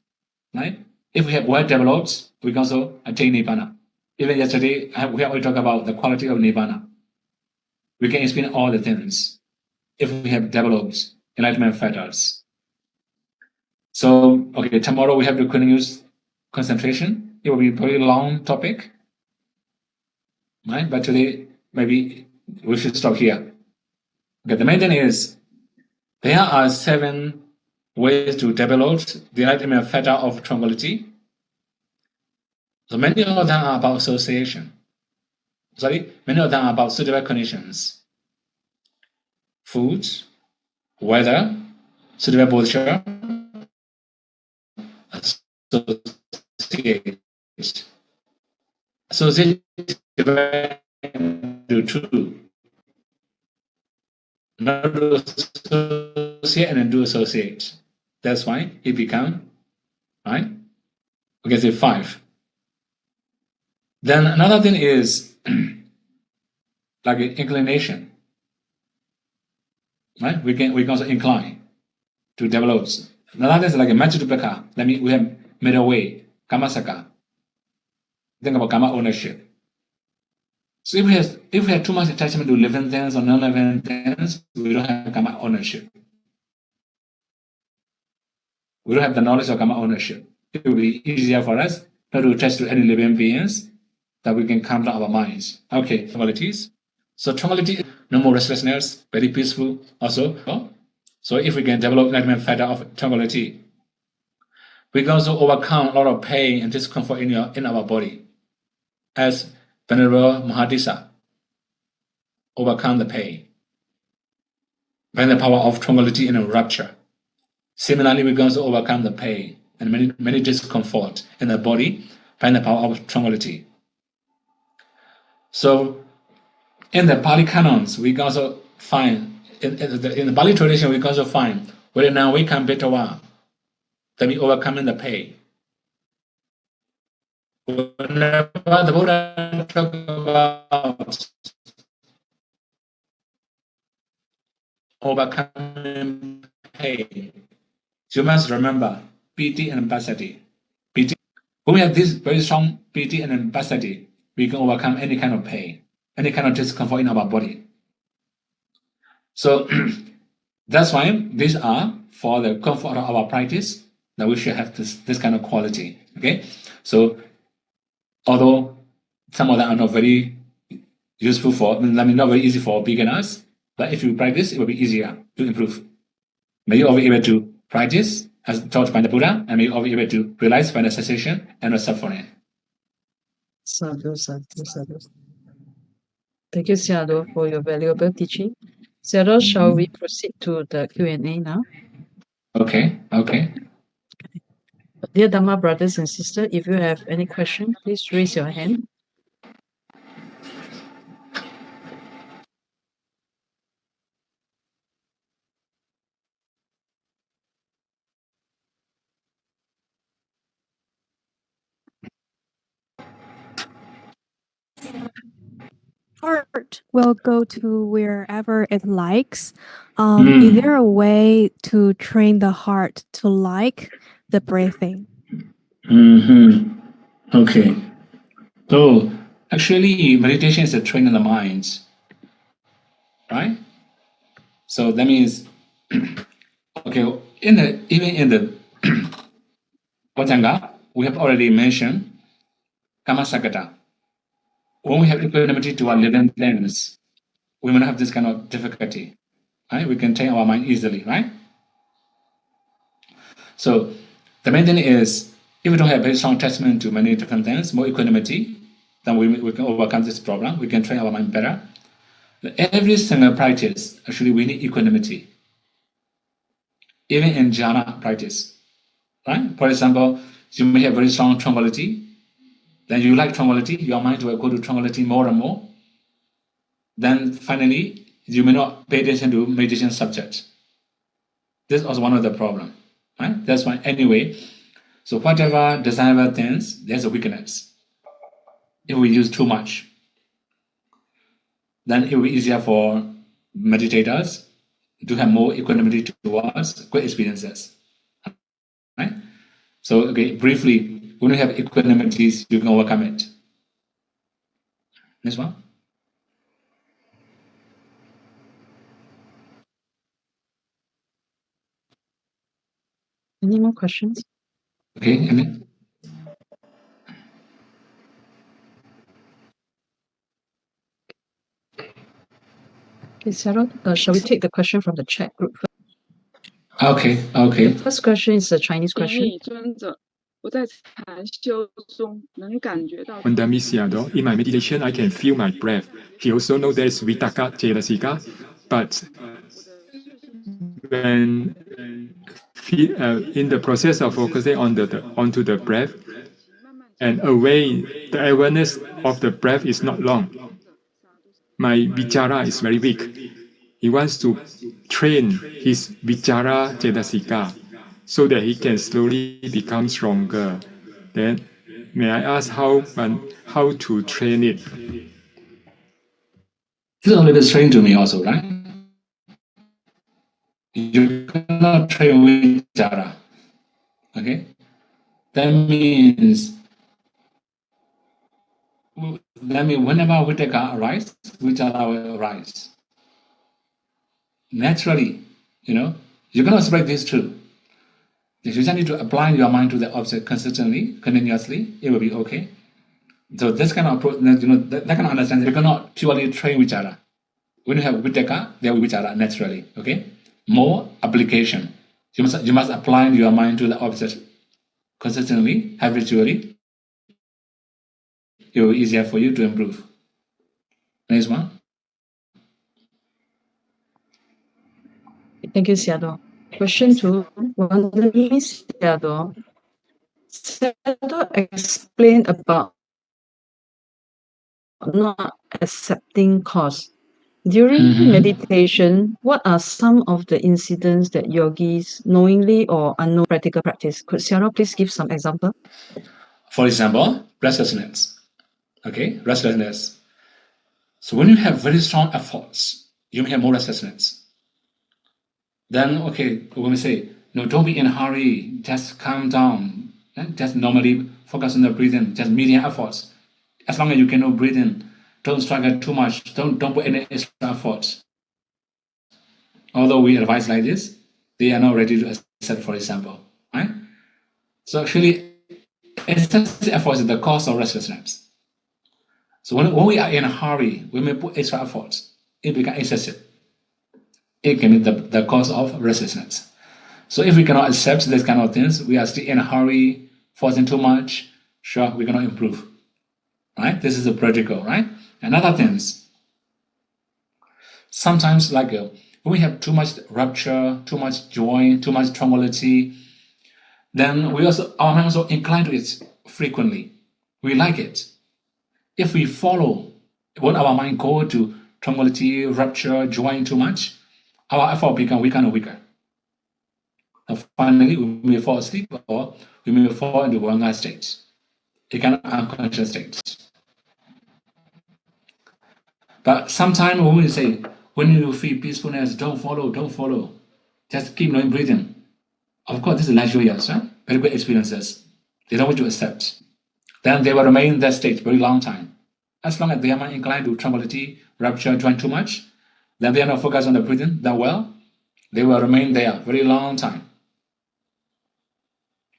right? If we have well developed, we can also attain Nibbana. Even yesterday, we have already talked about the quality of Nibbana. We can experience all the things if we have developed enlightenment factors. So, okay, tomorrow we have to continue concentration. It will be a very long topic, right? But today, maybe we should stop here. Okay, the main thing is, there are 7 ways to develop the enlightenment factor of tranquility. So many of them are about association. Many of them are about suitable conditions. Food, weather, suitable posture, associate do true. Not do associate and then do associate. That's why it become, right? We can say 5. Then another thing is like inclination, right? We can also incline to develop. Another thing is like a Majjhipaka. That means we have middle way, Kammasaka. Think about Karma ownership. So if we have too much attachment to living things or non-living things, we don't have Karma ownership. We don't have the knowledge of Karma ownership. It will be easier for us not to attach to any living beings, that we can calm down our minds. Okay, tranquilities. So tranquility, no more restlessness, very peaceful also. So if we can develop enlightenment factor of tranquility, we can also overcome a lot of pain and discomfort in our body. As Venerable Mahadisa overcome the pain by the power of tranquility and rapture. Similarly, we can also overcome the pain and many discomfort in the body by the power of tranquility. So, in the Pali canons, we can also find, in the Pali tradition, we can also find whether now we can better one, that we overcoming the pain. Whenever the Buddha talk about overcoming pain, you must remember piti and passaddhi. Piti. When we have this very strong piti and passaddhi, we can overcome any kind of pain, any kind of discomfort in our body. So That's why these are for the comfort of our practice that we should have this kind of quality. Okay, so although some of them are not very useful for, not very easy for beginners, but if you practice, it will be easier to improve. May you all be able to practice as taught by the Buddha, and may you all be able to realize final cessation and not suffering. Sadhu, sadhu, sadhu. Thank you, Sayadaw, for your valuable teaching. Sayadaw, shall we proceed to the Q&A now? Okay. Dear Dhamma brothers and sisters, if you have any question, please raise your hand. Heart will go to wherever it likes. Is there a way to train the heart to like the breathing? Okay. So actually, meditation is a training the mind, right? So that means, okay, even in the Vatanga, we have already mentioned Kama Sakata. When we have equanimity to our living things, we will not have this kind of difficulty, right? We can train our mind easily, right? So the main thing is, if we don't have very strong attachment to many different things, more equanimity, then we can overcome this problem. We can train our mind better. Every single practice, actually, we need equanimity. Even in jhana practice, right? For example, you may have very strong tranquility. Then you like tranquility, your mind will go to tranquility more and more. Then finally, you may not pay attention to meditation subject. This is also one of the problems, right? That's why anyway, so whatever desirable things, there's a weakness. If we use too much, then it will be easier for meditators to have more equanimity towards good experiences, right? So, okay, briefly, when you have equanimities, you can overcome it. Next one. Any more questions? Okay, Emmett? Okay, Sayadaw, shall we take the question from the chat group first? Okay. The first question is a Chinese question. Wandami Sayadaw, in my meditation, I can feel my breath. He also knows there is Vitaka, Cetasika, but when in the process of focusing onto the breath and away, the awareness of the breath is not long. My vichara is very weak. He wants to train his vichara cetasika so that he can slowly become stronger. Then, may I ask how to train it? This is a little strange to me also, right? You cannot train with jara. Okay? That means whenever Vitaka arises, Vichara will arise. Naturally, you cannot separate these two. If you just need to apply your mind to the object consistently, continuously, it will be okay. So this kind of approach, that kind of understanding, you cannot purely train Vichara. When you have Vitaka, there will be Vichara naturally, okay? More application. You must apply your mind to the object consistently, habitually. It will be easier for you to improve. Next one. Thank you, Sayadaw. Question 2, Wandami Sayadaw. Sayadaw explained about not accepting cause. During meditation, what are some of the incidents that yogis knowingly or unknowingly practical practice? Could Sayadaw please give some example? For example, restlessness. Okay, restlessness. So when you have very strong efforts, you may have more restlessness. Then, okay, when we say, no, don't be in a hurry, just calm down, just normally focus on the breathing, just medium efforts. As long as you can breathe in, don't struggle too much, don't put any extra efforts. although we advise like this, they are not ready to accept, for example, right? So actually, excessive effort is the cause of restlessness. So when we are in a hurry, we may put extra effort. It becomes excessive. It can be the cause of restlessness. So if we cannot accept this kind of things, we are still in a hurry, forcing too much, sure, we cannot improve. Right? This is a practical, right? Another things, sometimes like when we have too much rapture, too much joy, too much tranquility, then our mind also inclined to it frequently. We like it. If we follow when our mind go to tranquility, rapture, joy too much, our effort become weaker and weaker. And finally, we may fall asleep or we may fall into Vajrayana state, a kind of unconscious state. But sometimes when we say, when you feel peacefulness, don't follow, just keep knowing breathing. Of course, this is luxurious, right? Very good experiences. They don't want to accept. Then they will remain in that state very long time. As long as they are not inclined to tranquility, rapture, joy too much, then they are not focused on the breathing that well, they will remain there very long time.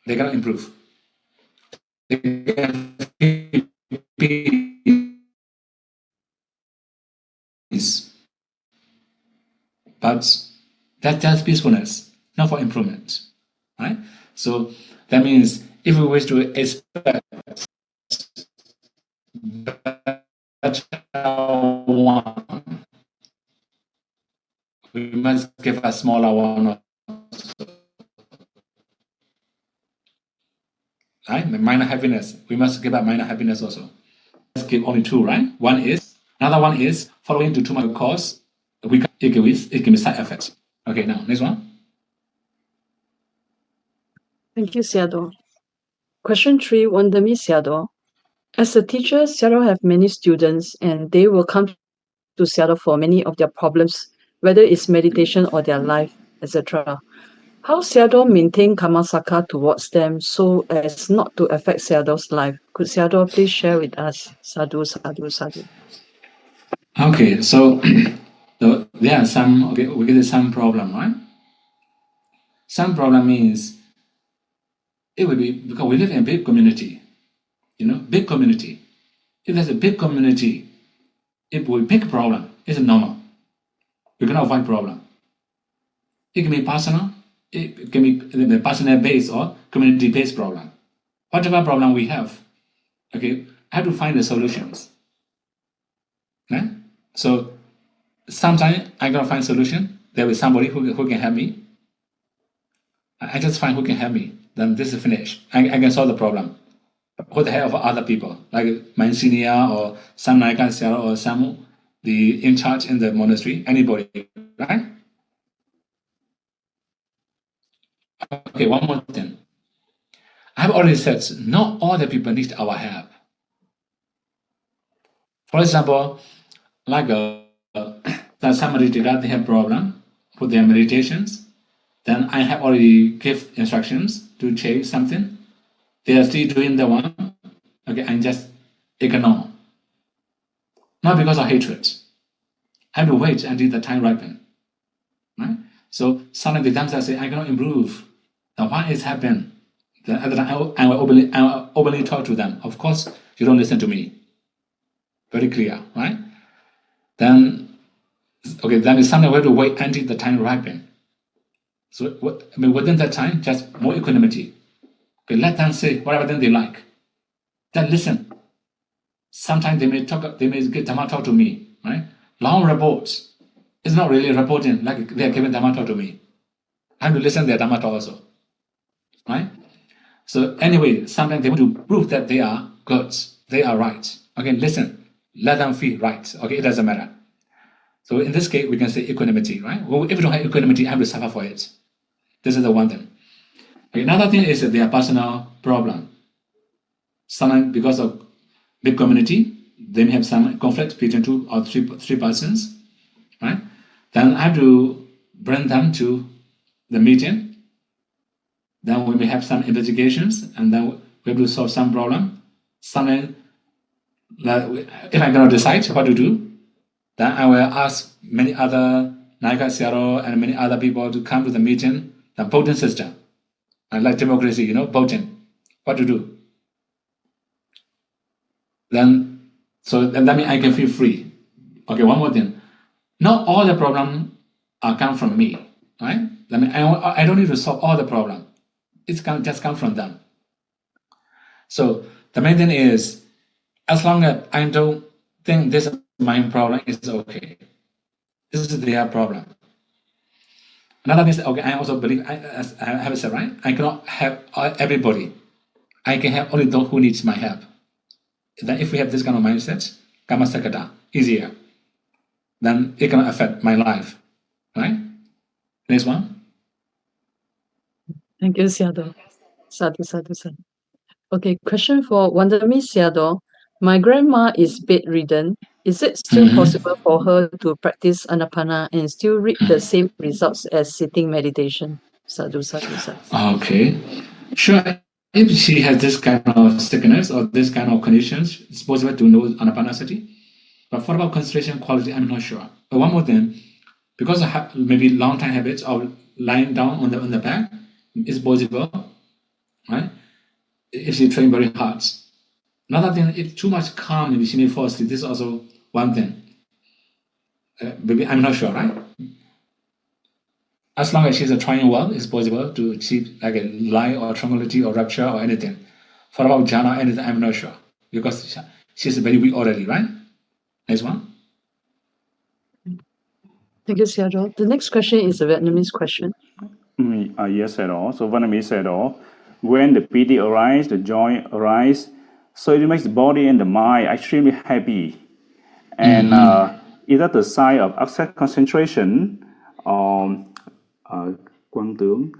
They cannot improve. They can feel peace. But that's just peacefulness, not for improvement. Right? So that means if we wish to expect better one, we must give a smaller one. Right? The minor happiness, we must give up minor happiness also. Let's give only two, right? Another one is following to too much cause, it can be side effects. Okay, now next one. Thank you, Sayadaw. Question 3, Wandami Sayadaw. As a teacher, Sayadaw have many students and they will come to Sayadaw for many of their problems, whether it's meditation or their life, etc. How Sayadaw maintain karmasaka towards them so as not to affect Sayadaw's life? Could Sayadaw please share with us? Sadhu, sadhu, sadhu. Okay, so there are some, we get some problem, right? Some problem means it will be because we live in a big community, big community. If there's a big community, it will be a big problem. It's normal. We cannot avoid problem. It can be personal, it can be personal-based or community-based problem. Whatever problem we have, okay, I have to find the solutions. Right? So sometimes I gotta find solution. There is somebody who can help me. I just find who can help me. Then this is finished. I can solve the problem. With the help of other people, like my senior or some Naika or some the in charge in the monastery, anybody, right? Okay, one more thing. I have already said not all the people need our help. For example, like that somebody they have problem with their meditations, then I have already give instructions to change something. They are still doing the one. Okay, I just ignore. Not because of hatred. I have to wait until the time ripen. Right? So suddenly the Dhamsa say, I cannot improve. Then why is happening? Then at the time I will openly talk to them. Of course, you don't listen to me. Very clear, right? Then, okay, then it's something we have to wait until the time ripen. So within that time, just more equanimity. Okay, let them say whatever thing they like. Then listen. Sometimes they may get Dhamma talk to me, right? Long reports. It's not really reporting like they are giving Dhamma talk to me. I have to listen to their Dhamma talk also, right? So anyway, sometimes they want to prove that they are good, they are right. Okay, listen, let them feel right. Okay, it doesn't matter. So in this case, we can say equanimity, right? Well, if we don't have equanimity, I have to suffer for it. This is the one thing. Okay, another thing is that their personal problem. Sometimes because of big community, they may have some conflict between two or three persons, right? Then I have to bring them to the meeting. Then we may have some investigations, and then we have to solve some problem. Something that if I'm going to decide what to do, then I will ask many other Naika Sayadaw and many other people to come to the meeting, the voting system. And like democracy, voting. What to do? Then that means I can feel free. Okay, one more thing. Not all the problems come from me, right? That means I don't need to solve all the problems. It's just come from them. So the main thing is, as long as I don't think this is my problem, it's okay. This is their problem. Another thing is, okay, I also believe, as I have said, right? I cannot help everybody. I can help only those who needs my help. Then if we have this kind of mindset, Karma Sakata, easier, then it can affect my life, right? Next one. Thank you, Sayadaw. Sadhu, sadhu, sadhu. Okay, question for Wandami Sayadaw. My grandma is bedridden. Is it still possible for her to practice Anapana and still reap the same results as sitting meditation? Sadhu, sadhu, sadhu. Okay. Sure. If she has this kind of sickness or this kind of conditions, it's possible to know Anapanasati. But for about concentration quality, I'm not sure. But one more thing, because I maybe long time habits of lying down on the back, it's possible, right? If she train very hard. Another thing, if too much calm, maybe she may fall asleep. This is also one thing. Maybe I'm not sure, right? As long as she's trying well, it's possible to achieve like a lie or tranquility or rapture or anything. For about jhana, anything, I'm not sure. Because she's very weak already, right? Next one. Thank you, Sayadaw. The next question is a Vietnamese question. Yes, Sayadaw. So Vietnamese Sayadaw, when the pity arises, the joy arises, so it makes the body and the mind extremely happy. And is that the sign of access concentration? Quang tướng.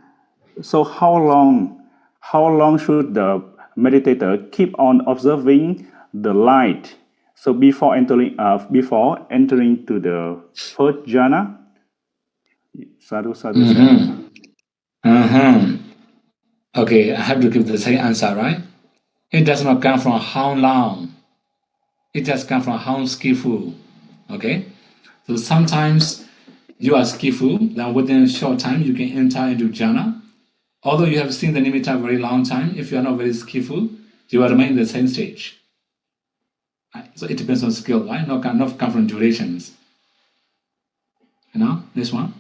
So how long should the meditator keep on observing the light? So before entering to the first jhana? Sadhu, sadhu, sadhu. Okay, I have to give the same answer, right? It does not come from how long. It just comes from how skillful. Okay? So sometimes you are skillful, then within a short time you can enter into jhana. Although you have seen the nimitta very long time, if you are not very skillful, you will remain in the same stage. Right? So it depends on skill, right? Not come from durations. This one.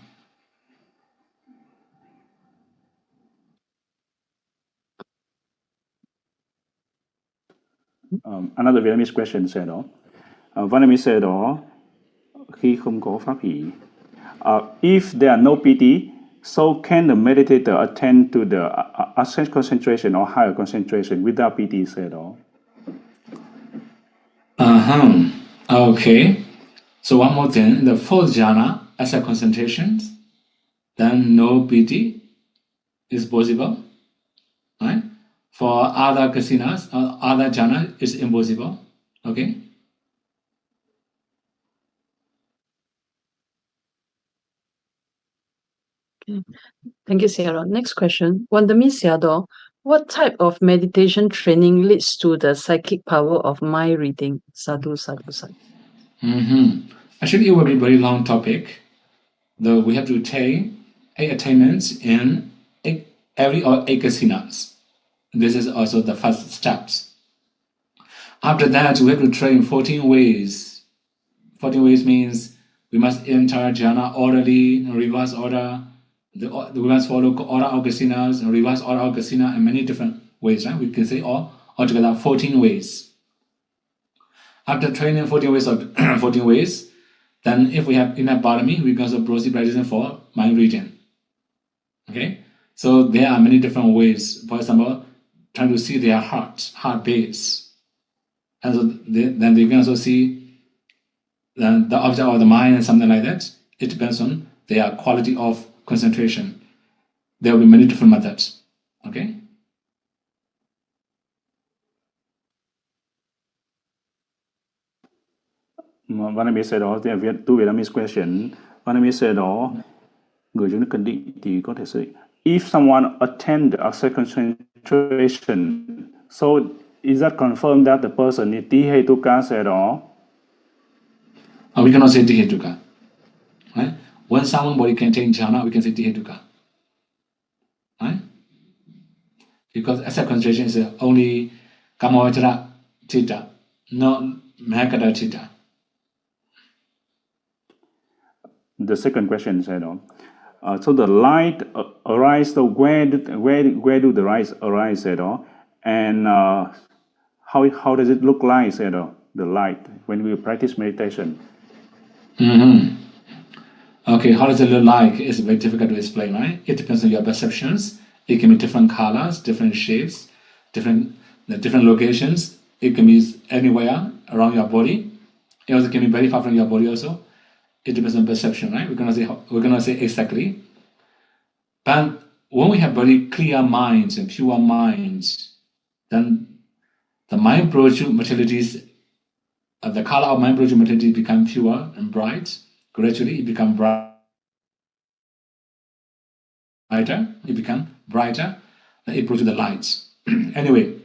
Another Vietnamese question Sayadaw. Vietnamese Sayadaw, khi không có pháp hỷ. If there are no pity, so can the meditator attend to the ascent concentration or higher concentration without pity, Sayadaw? Okay. So one more thing, the fourth jhana, ascent concentration, then no pity is possible, right? For other kasinas, other jhana is impossible. Okay. Thank you, Sayadaw. Next question. Wandami Sayadaw, what type of meditation training leads to the psychic power of mind reading? Sadhu, sadhu, sadhu. Actually, it will be a very long topic. Though we have to take 8 attainments in every 8 kasinas. This is also the first steps. After that, we have to train 14 ways. 14 ways means we must enter jhana orderly, reverse order. We must follow order of kasinas, reverse order of kasina, and many different ways. Right? We can say altogether 14 ways. After training 14 ways, then if we have enough barami, we can also proceed practicing for mind reading. Okay? So there are many different ways. For example, trying to see their heart base. And so then they can also see the object of the mind and something like that. It depends on their quality of concentration. There will be many different methods. Okay? Vietnamese Sayadaw, there are 2 Vietnamese questions. Vietnamese Sayadaw, người chúng cần định thì có thể sử. If someone attend the access concentration, so is that confirmed that the person is Tihetuka Sayadaw? We cannot say Tihetuka. Right? When someone body can take jhana, we can say tihetuka. Right? Because asset concentration is only kamavachara chitta, not mahakata chitta. The second question, Sayadaw. So the light arise. So where do the lights arise, Sayadaw? And how does it look like, Sayadaw? The light when we practice meditation. Okay, how does it look like? It's very difficult to explain, right? It depends on your perceptions. It can be different colors, different shapes, different locations. It can be anywhere around your body. It also can be very far from your body also. It depends on perception, right? We're gonna say exactly. But when we have very clear minds and pure minds, then the mind produce materialities, the color of mind produce materiality become pure and bright. Gradually, it becomes brighter. It becomes brighter. Then it produces the lights. Anyway,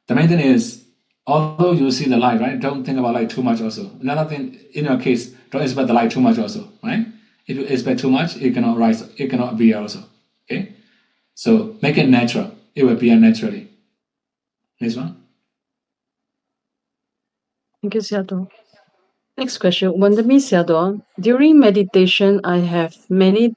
the main thing is, although you see the light, right? Don't think about light too much. Also, another thing in your case, don't expect the light too much. Also, right? If you expect too much, it cannot rise. It cannot appear. Also, okay. So make it natural. It will appear naturally. Next one. Thank you, Sayadaw. Next question. Wandami Sayadaw, during meditation, I have many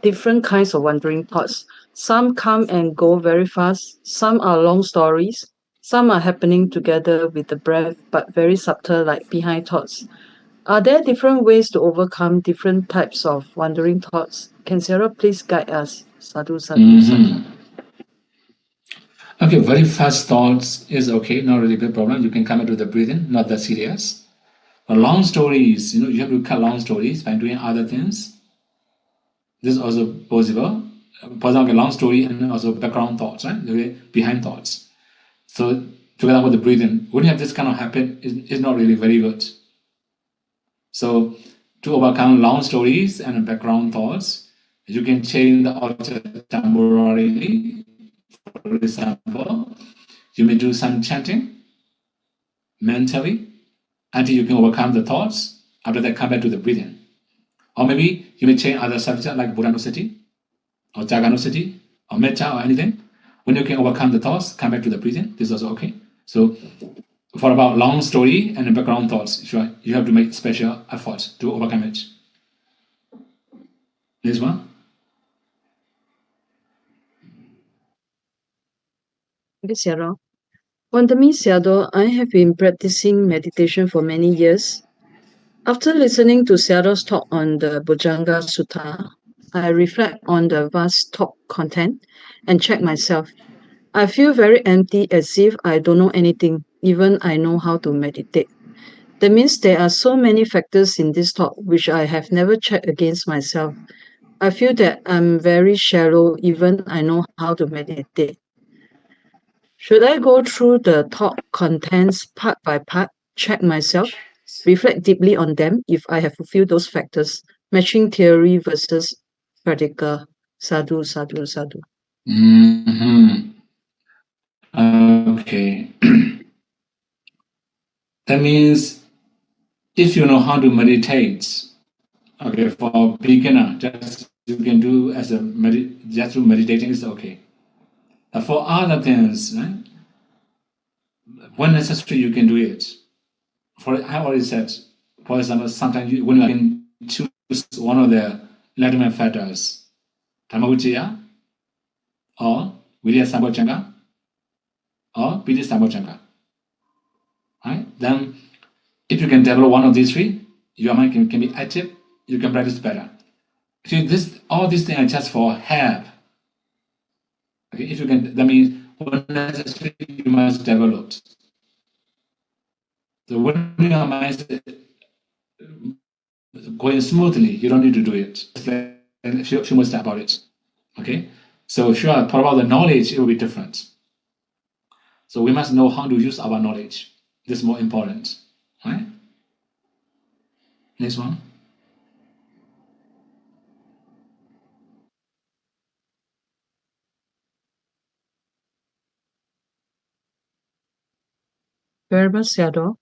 different kinds of wandering thoughts. Some come and go very fast. Some are long stories. Some are happening together with the breath, but very subtle, like behind thoughts. Are there different ways to overcome different types of wandering thoughts? Can Sarah please guide us? Sadhu, sadhu, sadhu. Okay, very fast thoughts is okay, not really big problem. You can come into the breathing, not that serious. But long stories, you have to cut long stories by doing other things. This is also possible. For example, long story and also background thoughts, right? Okay, behind thoughts. So together with the breathing, when you have this kind of habit, it's not really very good. So to overcome long stories and background thoughts, you can change the object temporarily. For example, you may do some chanting mentally until you can overcome the thoughts. After that, come back to the breathing. Or maybe you may change other subjects like Buddhanussati or Jaganussati or Metta or anything. When you can overcome the thoughts, come back to the breathing. This is also okay. So for about long story and background thoughts, sure, you have to make special effort to overcome it. This one. Thank you, Sayadaw. Wandami Sayadaw, I have been practicing meditation for many years. After listening to Sayadaw's talk on the Bojjhanga Sutta, I reflect on the vast talk content and check myself. I feel very empty, as if I don't know anything, even I know how to meditate. That means there are so many factors in this talk which I have never checked against myself. I feel that I'm very shallow, even I know how to meditate. Should I go through the talk contents part by part, check myself, reflect deeply on them if I have fulfilled those factors, matching theory versus practical? Sadhu, sadhu, sadhu. Okay. That means if you know how to meditate, okay, for beginner, just you can do as a just through meditating is okay. But for other things, right, when necessary, you can do it. I already said, for example, sometimes when you can choose one of the enlightenment factors, Dhammavichaya, or Virya Sambhojjhanga, or Piti Sambhojjhanga, right? Then, if you can develop one of these three, your mind can be active, you can practice better. See, all these things are just for help. Okay, if you can, that means when necessary, you must develop. So when your mind is going smoothly, you don't need to do it. She must about it. Okay, so sure, for about the knowledge, it will be different. So we must know how to use our knowledge. This is more important, right? Next one. Very much, Sayadaw.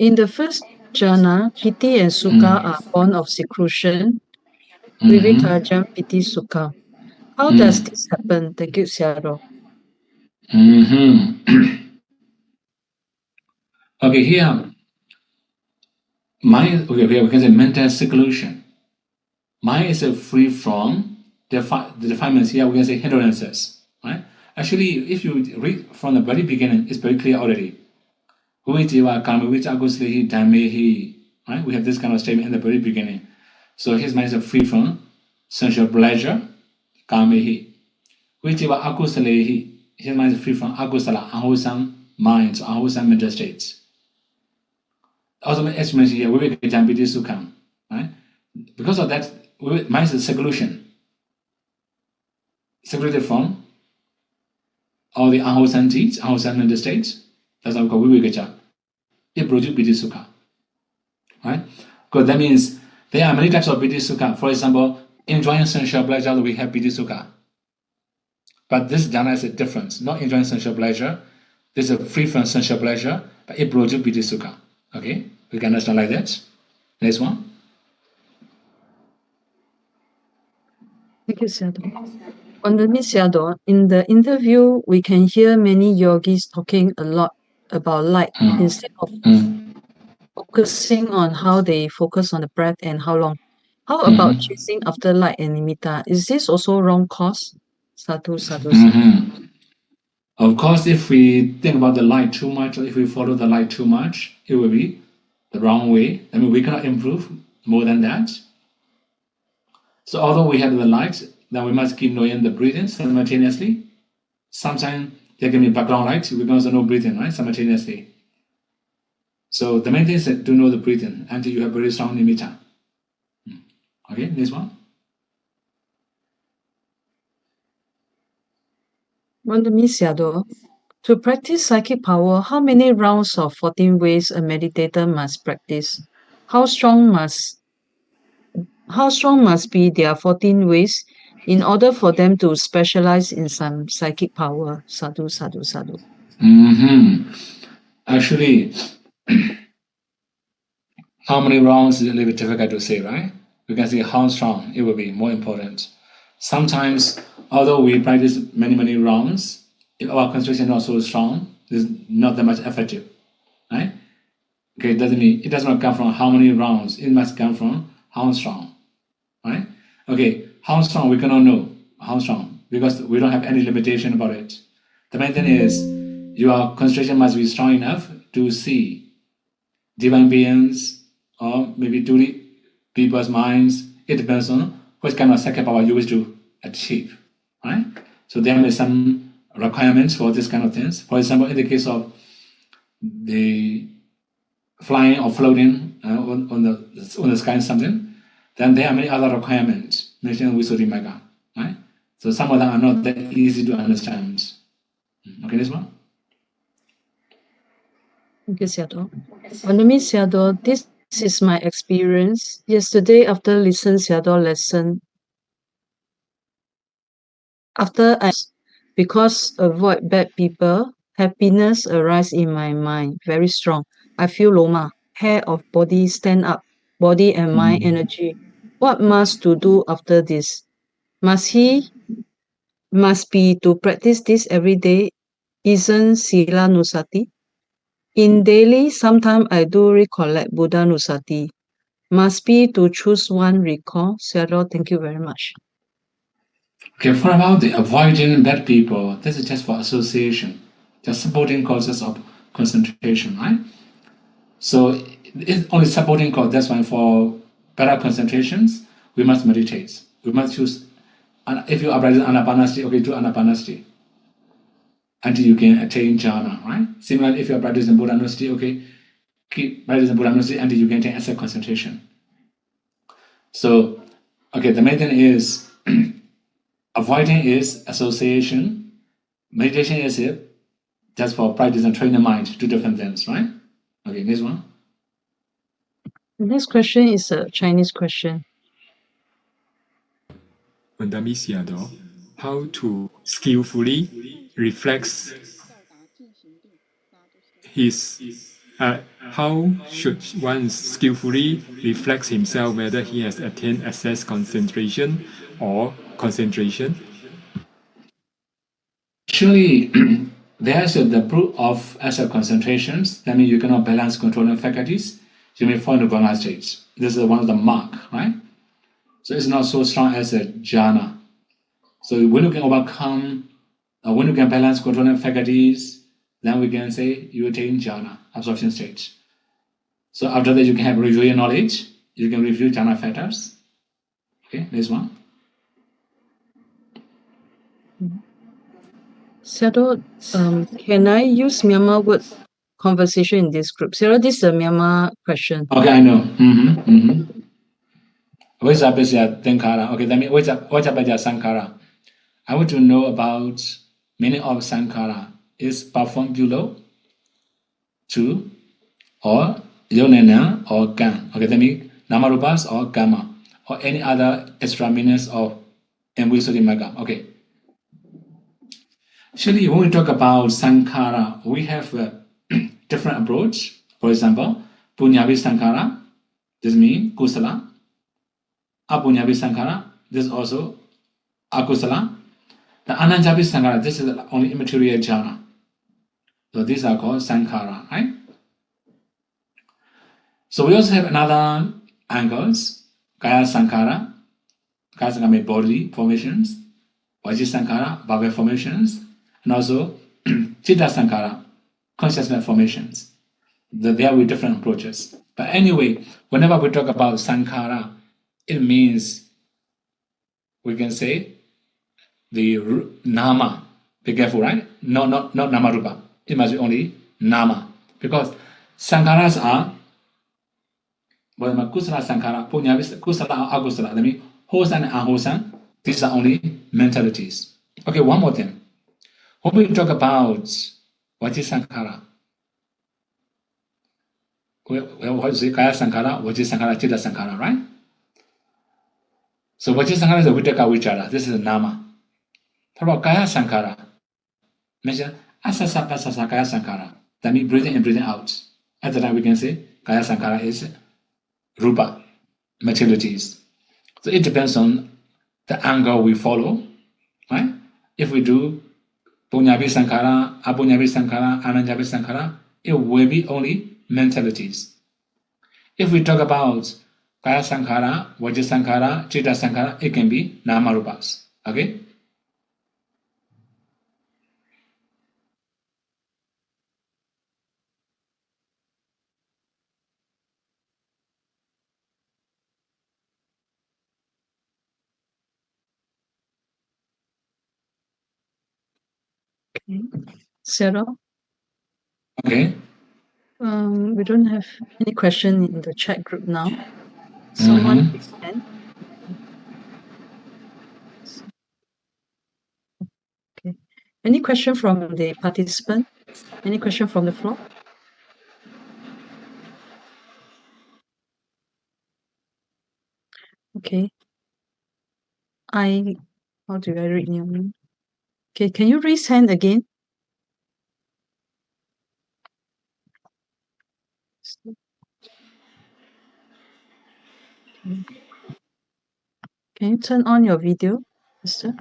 In the first jhana, piti and sukha are born of seclusion. Vivekarjam, piti, sukha. How does this happen? Thank you, Sayadaw. Okay, here, mind, okay, we can say mental seclusion. Mind is free from the defilements. Here we can say hindrances, right? Actually, if you read from the very beginning, it's very clear already. Right? We have this kind of statement in the very beginning. So his mind is free from sensual pleasure, kamahi. His mind is free from akusala, unwholesome minds, unwholesome mental states. Also, explanation here, vivekajam piti sukham, right? Because of that, mind is seclusion, secluded from all the unwholesome deeds, unwholesome mental states. That's how we call vivekajam. It produces piti sukha, right? Because that means there are many types of piti sukha. For example, enjoying sensual pleasure, we have piti sukha. But this jhana is a difference. Not enjoying sensual pleasure. This is free from sensual pleasure, but it produces piti sukha. Okay, we can understand like that. Next one. Thank you, Sayadaw. Sayadaw, in the interview, we can hear many yogis talking a lot about light instead of focusing on how they focus on the breath and how long. How about chasing after light and nimitta? Is this also wrong course? Sadhu, sadhu, sadhu. Of course, if we think about the light too much, or if we follow the light too much, it will be the wrong way. I mean, we cannot improve more than that. So although we have the light, then we must keep knowing the breathing simultaneously. Sometimes there can be background light, we can also know breathing, right, simultaneously. So the main thing is to know the breathing until you have very strong nimitta. Okay, this one. Sayadaw, to practice psychic power, how many rounds of 14 ways a meditator must practice? How strong must be their 14 ways in order for them to specialize in some psychic power? Sadhu, sadhu, sadhu. Actually, how many rounds is a little bit difficult to say, right? We can say how strong it will be more important. Sometimes, although we practice many rounds, if our concentration is not so strong, it's not that much effective, right? Okay, it does not come from how many rounds, it must come from how strong, right? Okay, how strong we cannot know, how strong, because we don't have any limitation about it. The main thing is, your concentration must be strong enough to see divine beings, or maybe to read people's minds. It depends on what kind of psychic power you wish to achieve, right? So there may be some requirements for this kind of things. For example, in the case of the flying or floating on the sky and something, then there are many other requirements mentioned in Visuddhimagga, right? So some of them are not that easy to understand. Okay, this one. Thank you, Sayadaw. Sayadaw, this is my experience. Yesterday, after listening Sayadaw lesson, because avoid bad people, happiness arise in my mind, very strong. I feel loma, hair of body stand up, body and mind energy. What must to do after this? Must be to practice this every day, isn't Sila Nusati? In daily, sometimes I do recollect Buddha Nusati. Must be to choose one recall. Sayadaw, thank you very much. Okay, for about the avoiding bad people, this is just for association, just supporting causes of concentration, right? So it's only supporting cause. That's why for better concentrations, we must meditate. We must choose. And if you are practicing anapanasati, okay, do anapanasati until you can attain jhana, right? Similarly, if you are practicing buddha-nusati, okay, keep practicing buddha-nusati until you can attain asset concentration. So, okay, the main thing is avoiding is association. Meditation is it just for practice and train the mind, two different things, right? Okay, next one. The next question is a Chinese question. Sayadaw, how to skillfully reflect his how should one skillfully reflect himself whether he has attained access concentration or concentration? Actually, there's the proof of asset concentrations. That means you cannot balance controlling faculties. You may fall into Brahma stage. This is one of the mark, right? So it's not so strong as a jhana. So when you can overcome, when you can balance controlling faculties, then we can say you attain jhana, absorption stage. So after that, you can have review your knowledge. You can review jhana factors. Okay, this one. Sayadaw, can I use Myanmar word conversation in this group? Sayadaw, this is a Myanmar question. Okay, I know. Vajrapasya Tenkara. Okay, that means Vajrapasya Sankara. I want to know about meaning of Sankara. Is performed below, two, or Yonena or Gan. Okay, that means Namarupas or Gamma, or any other extra meanings of Visuddhimagga. Okay. Actually, when we talk about Sankara, we have a different approach. For example, Punyavi Sankara, this means Kusala. Apunyavi Sankara, this is also Akusala. The Ananjavi Sankara, this is only immaterial jhana. So these are called Sankara, right? So we also have another angles, Kaya Sankara. Kaya Sankara means body formations, Vaji Sankara, bhava formations, and also Chitta Sankara, consciousness formations. There are different approaches. But anyway, whenever we talk about Sankara, it means, we can say, the Nama. Be careful, right? Not Namarupa. It must be only Nama. Because Sankaras are, Kusala Sankara, Punyavis, Kusala or Agusala. That means Hosan and Ahosan, these are only mentalities. Okay, one more thing. When we talk about Vaji Sankara, what is it? Kaya Sankara, Vaji Sankara, Chitta Sankara, right? So Vaji Sankara is a Vitaka Vichara. This is a Nama. How about Kaya Sankara? Measure Asasa Pasasa Kaya Sankara. That means breathing in, breathing out. At the time we can say Kaya Sankara is Rupa, materialities. So it depends on the angle we follow, right? If we do Punyavi Sankara, Apunyavi Sankara, Ananjavi Sankara, it will be only mentalities. If we talk about Kaya Sankara, Vaji Sankara, Chitta Sankara, it can be Namarupas. Okay? Okay. Sayadaw, Okay. we don't have any question in the chat group now. Someone raised hand. Okay. Any question from the participant? Any question from the floor? Okay. How do I read your name? Okay, can you raise hand again? Okay. Can you turn on your video, Mister?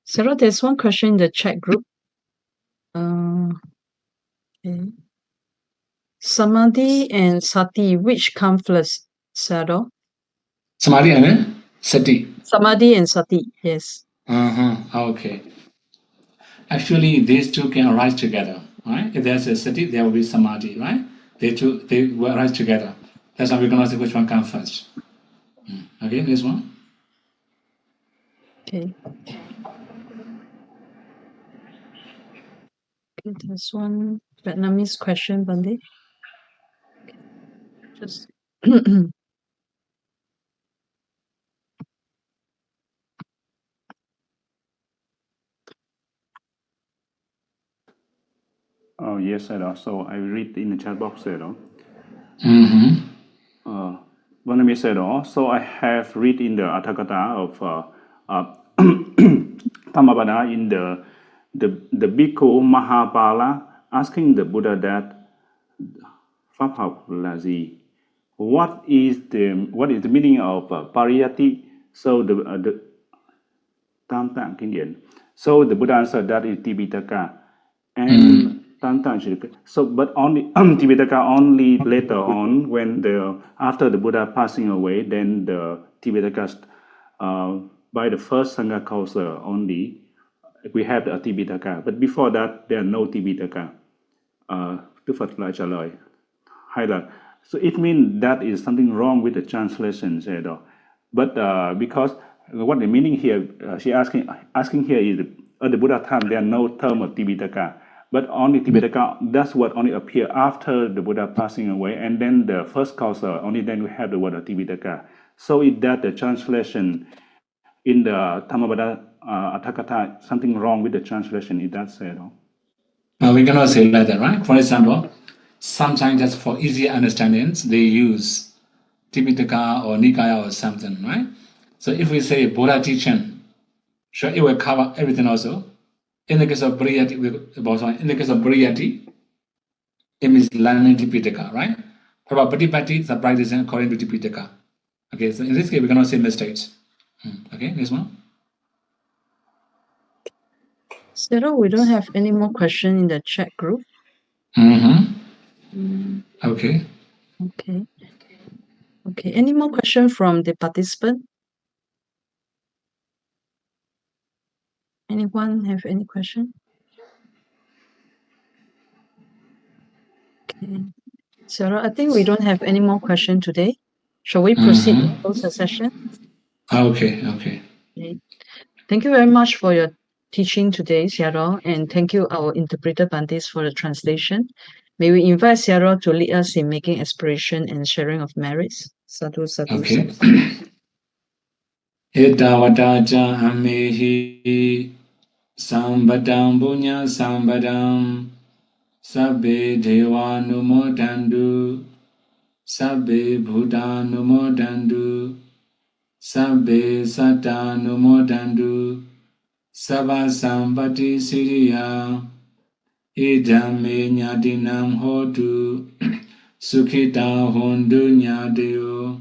Sarah, there's one question in the chat group. Okay. Samadhi and Sati, which come first, Sarah? Samadhi and Sati. Samadhi and Sati, yes. Okay. Actually, these two can arise together, right? If there's a Sati, there will be Samadhi, right? They will arise together. That's why we cannot say which one comes first. Okay, this one. Okay. Okay, there's one Vietnamese question, Bande. Just Oh, yes, Sayadaw. So I read in the chat box, Sayadaw. Vanami Sayadaw. So I have read in the Atthakatha of Thammapada in the Bhikkhu Mahapala asking the Buddha that Pháp học là gì? What is the meaning of pariyati? So the Tam Tạng Kinh Điển. So the Buddha answered that is Tipitaka. And Tam Tạng Shirika. So but only Tipitaka only later on when after the Buddha passing away, then the Tipitaka by the first Sangha Kausa only we have the Tipitaka. But before that there are no Tipitaka. Đức Phật lại trả lời hay là so it means that is something wrong with the translation, Sayadaw. But because what the meaning here, she asking here is at the Buddha time there are no term of Tipitaka, but only Tipitaka, that's what only appear after the Buddha passing away, and then the first Kausa, only then we have the word of Tipitaka. So is that the translation in the Thammapada Atthakatha something wrong with the translation? Is that Sayadaw? Well, we cannot say like that, right? For example, sometimes just for easier understandings, they use Tipitaka or Nikaya or something, right? So if we say Buddha teaching, sure, it will cover everything also. In the case of Pariyati, it means learning Tipitaka, right? Patipati is practicing according to Tipitaka. Okay, so in this case, we cannot say mistakes. Okay, next one. Sayadaw, we don't have any more questions in the chat group. Okay. Okay. Any more questions from the participant? Anyone have any question? Okay. Sayadaw, I think we don't have any more question today. Shall we proceed to close the session? Okay. Okay. Thank you very much for your teaching today, Sayadaw, and thank you our interpreter Bantes for the translation. May we invite Sayadaw to lead us in making aspiration and sharing of merits. Sadhu, sadhu, Okay. sadhu. Edavadaja amehi sambadam punya sambadam sabbe deva numodandu sabbe buddha numodandu sabbe satta numodandu sabba sampati siriya idame nyadinam hotu sukhita hondu nyadeo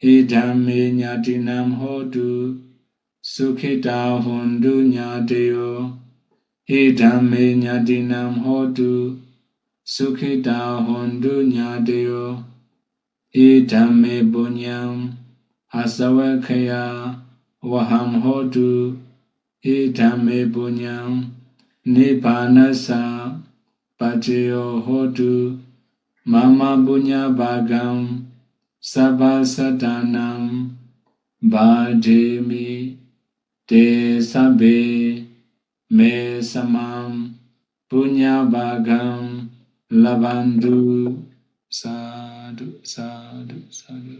idame nyadinam hotu sukhita hondu nyadeo idame nyadinam hotu sukhita hondu nyadeo idame bunyam asawakaya waham hotu idame bunyam nippanasa pajayo hotu mama bunya bhagam sabba satanam bhajemi te sabbe me samam punya bhagam labandu. Sadhu, sadhu, sadhu.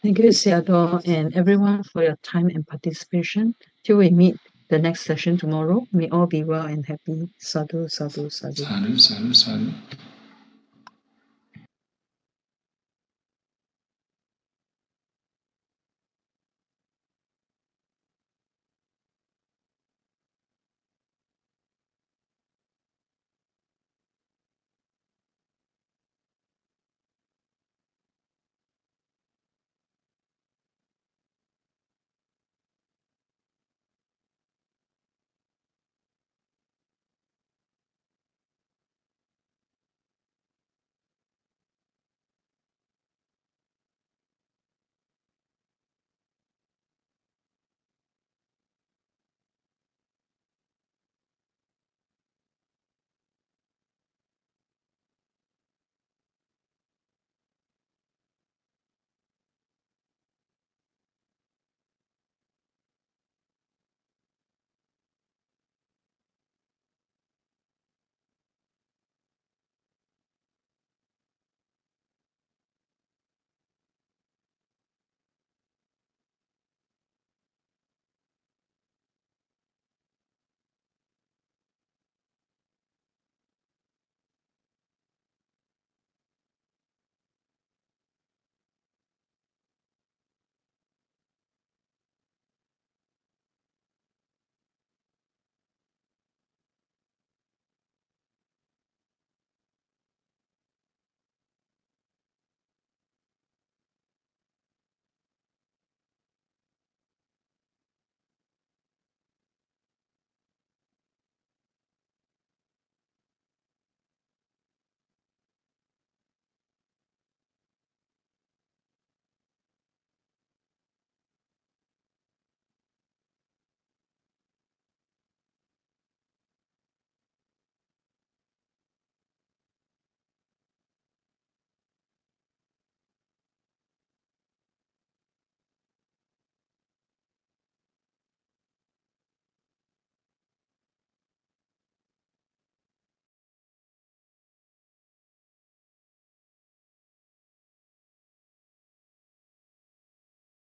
Thank you, Sayadaw, and everyone for your time and participation. Till we meet the next session tomorrow, may all be well and happy. Sadhu, sadhu, sadhu. Sadhu, sadhu, sadhu.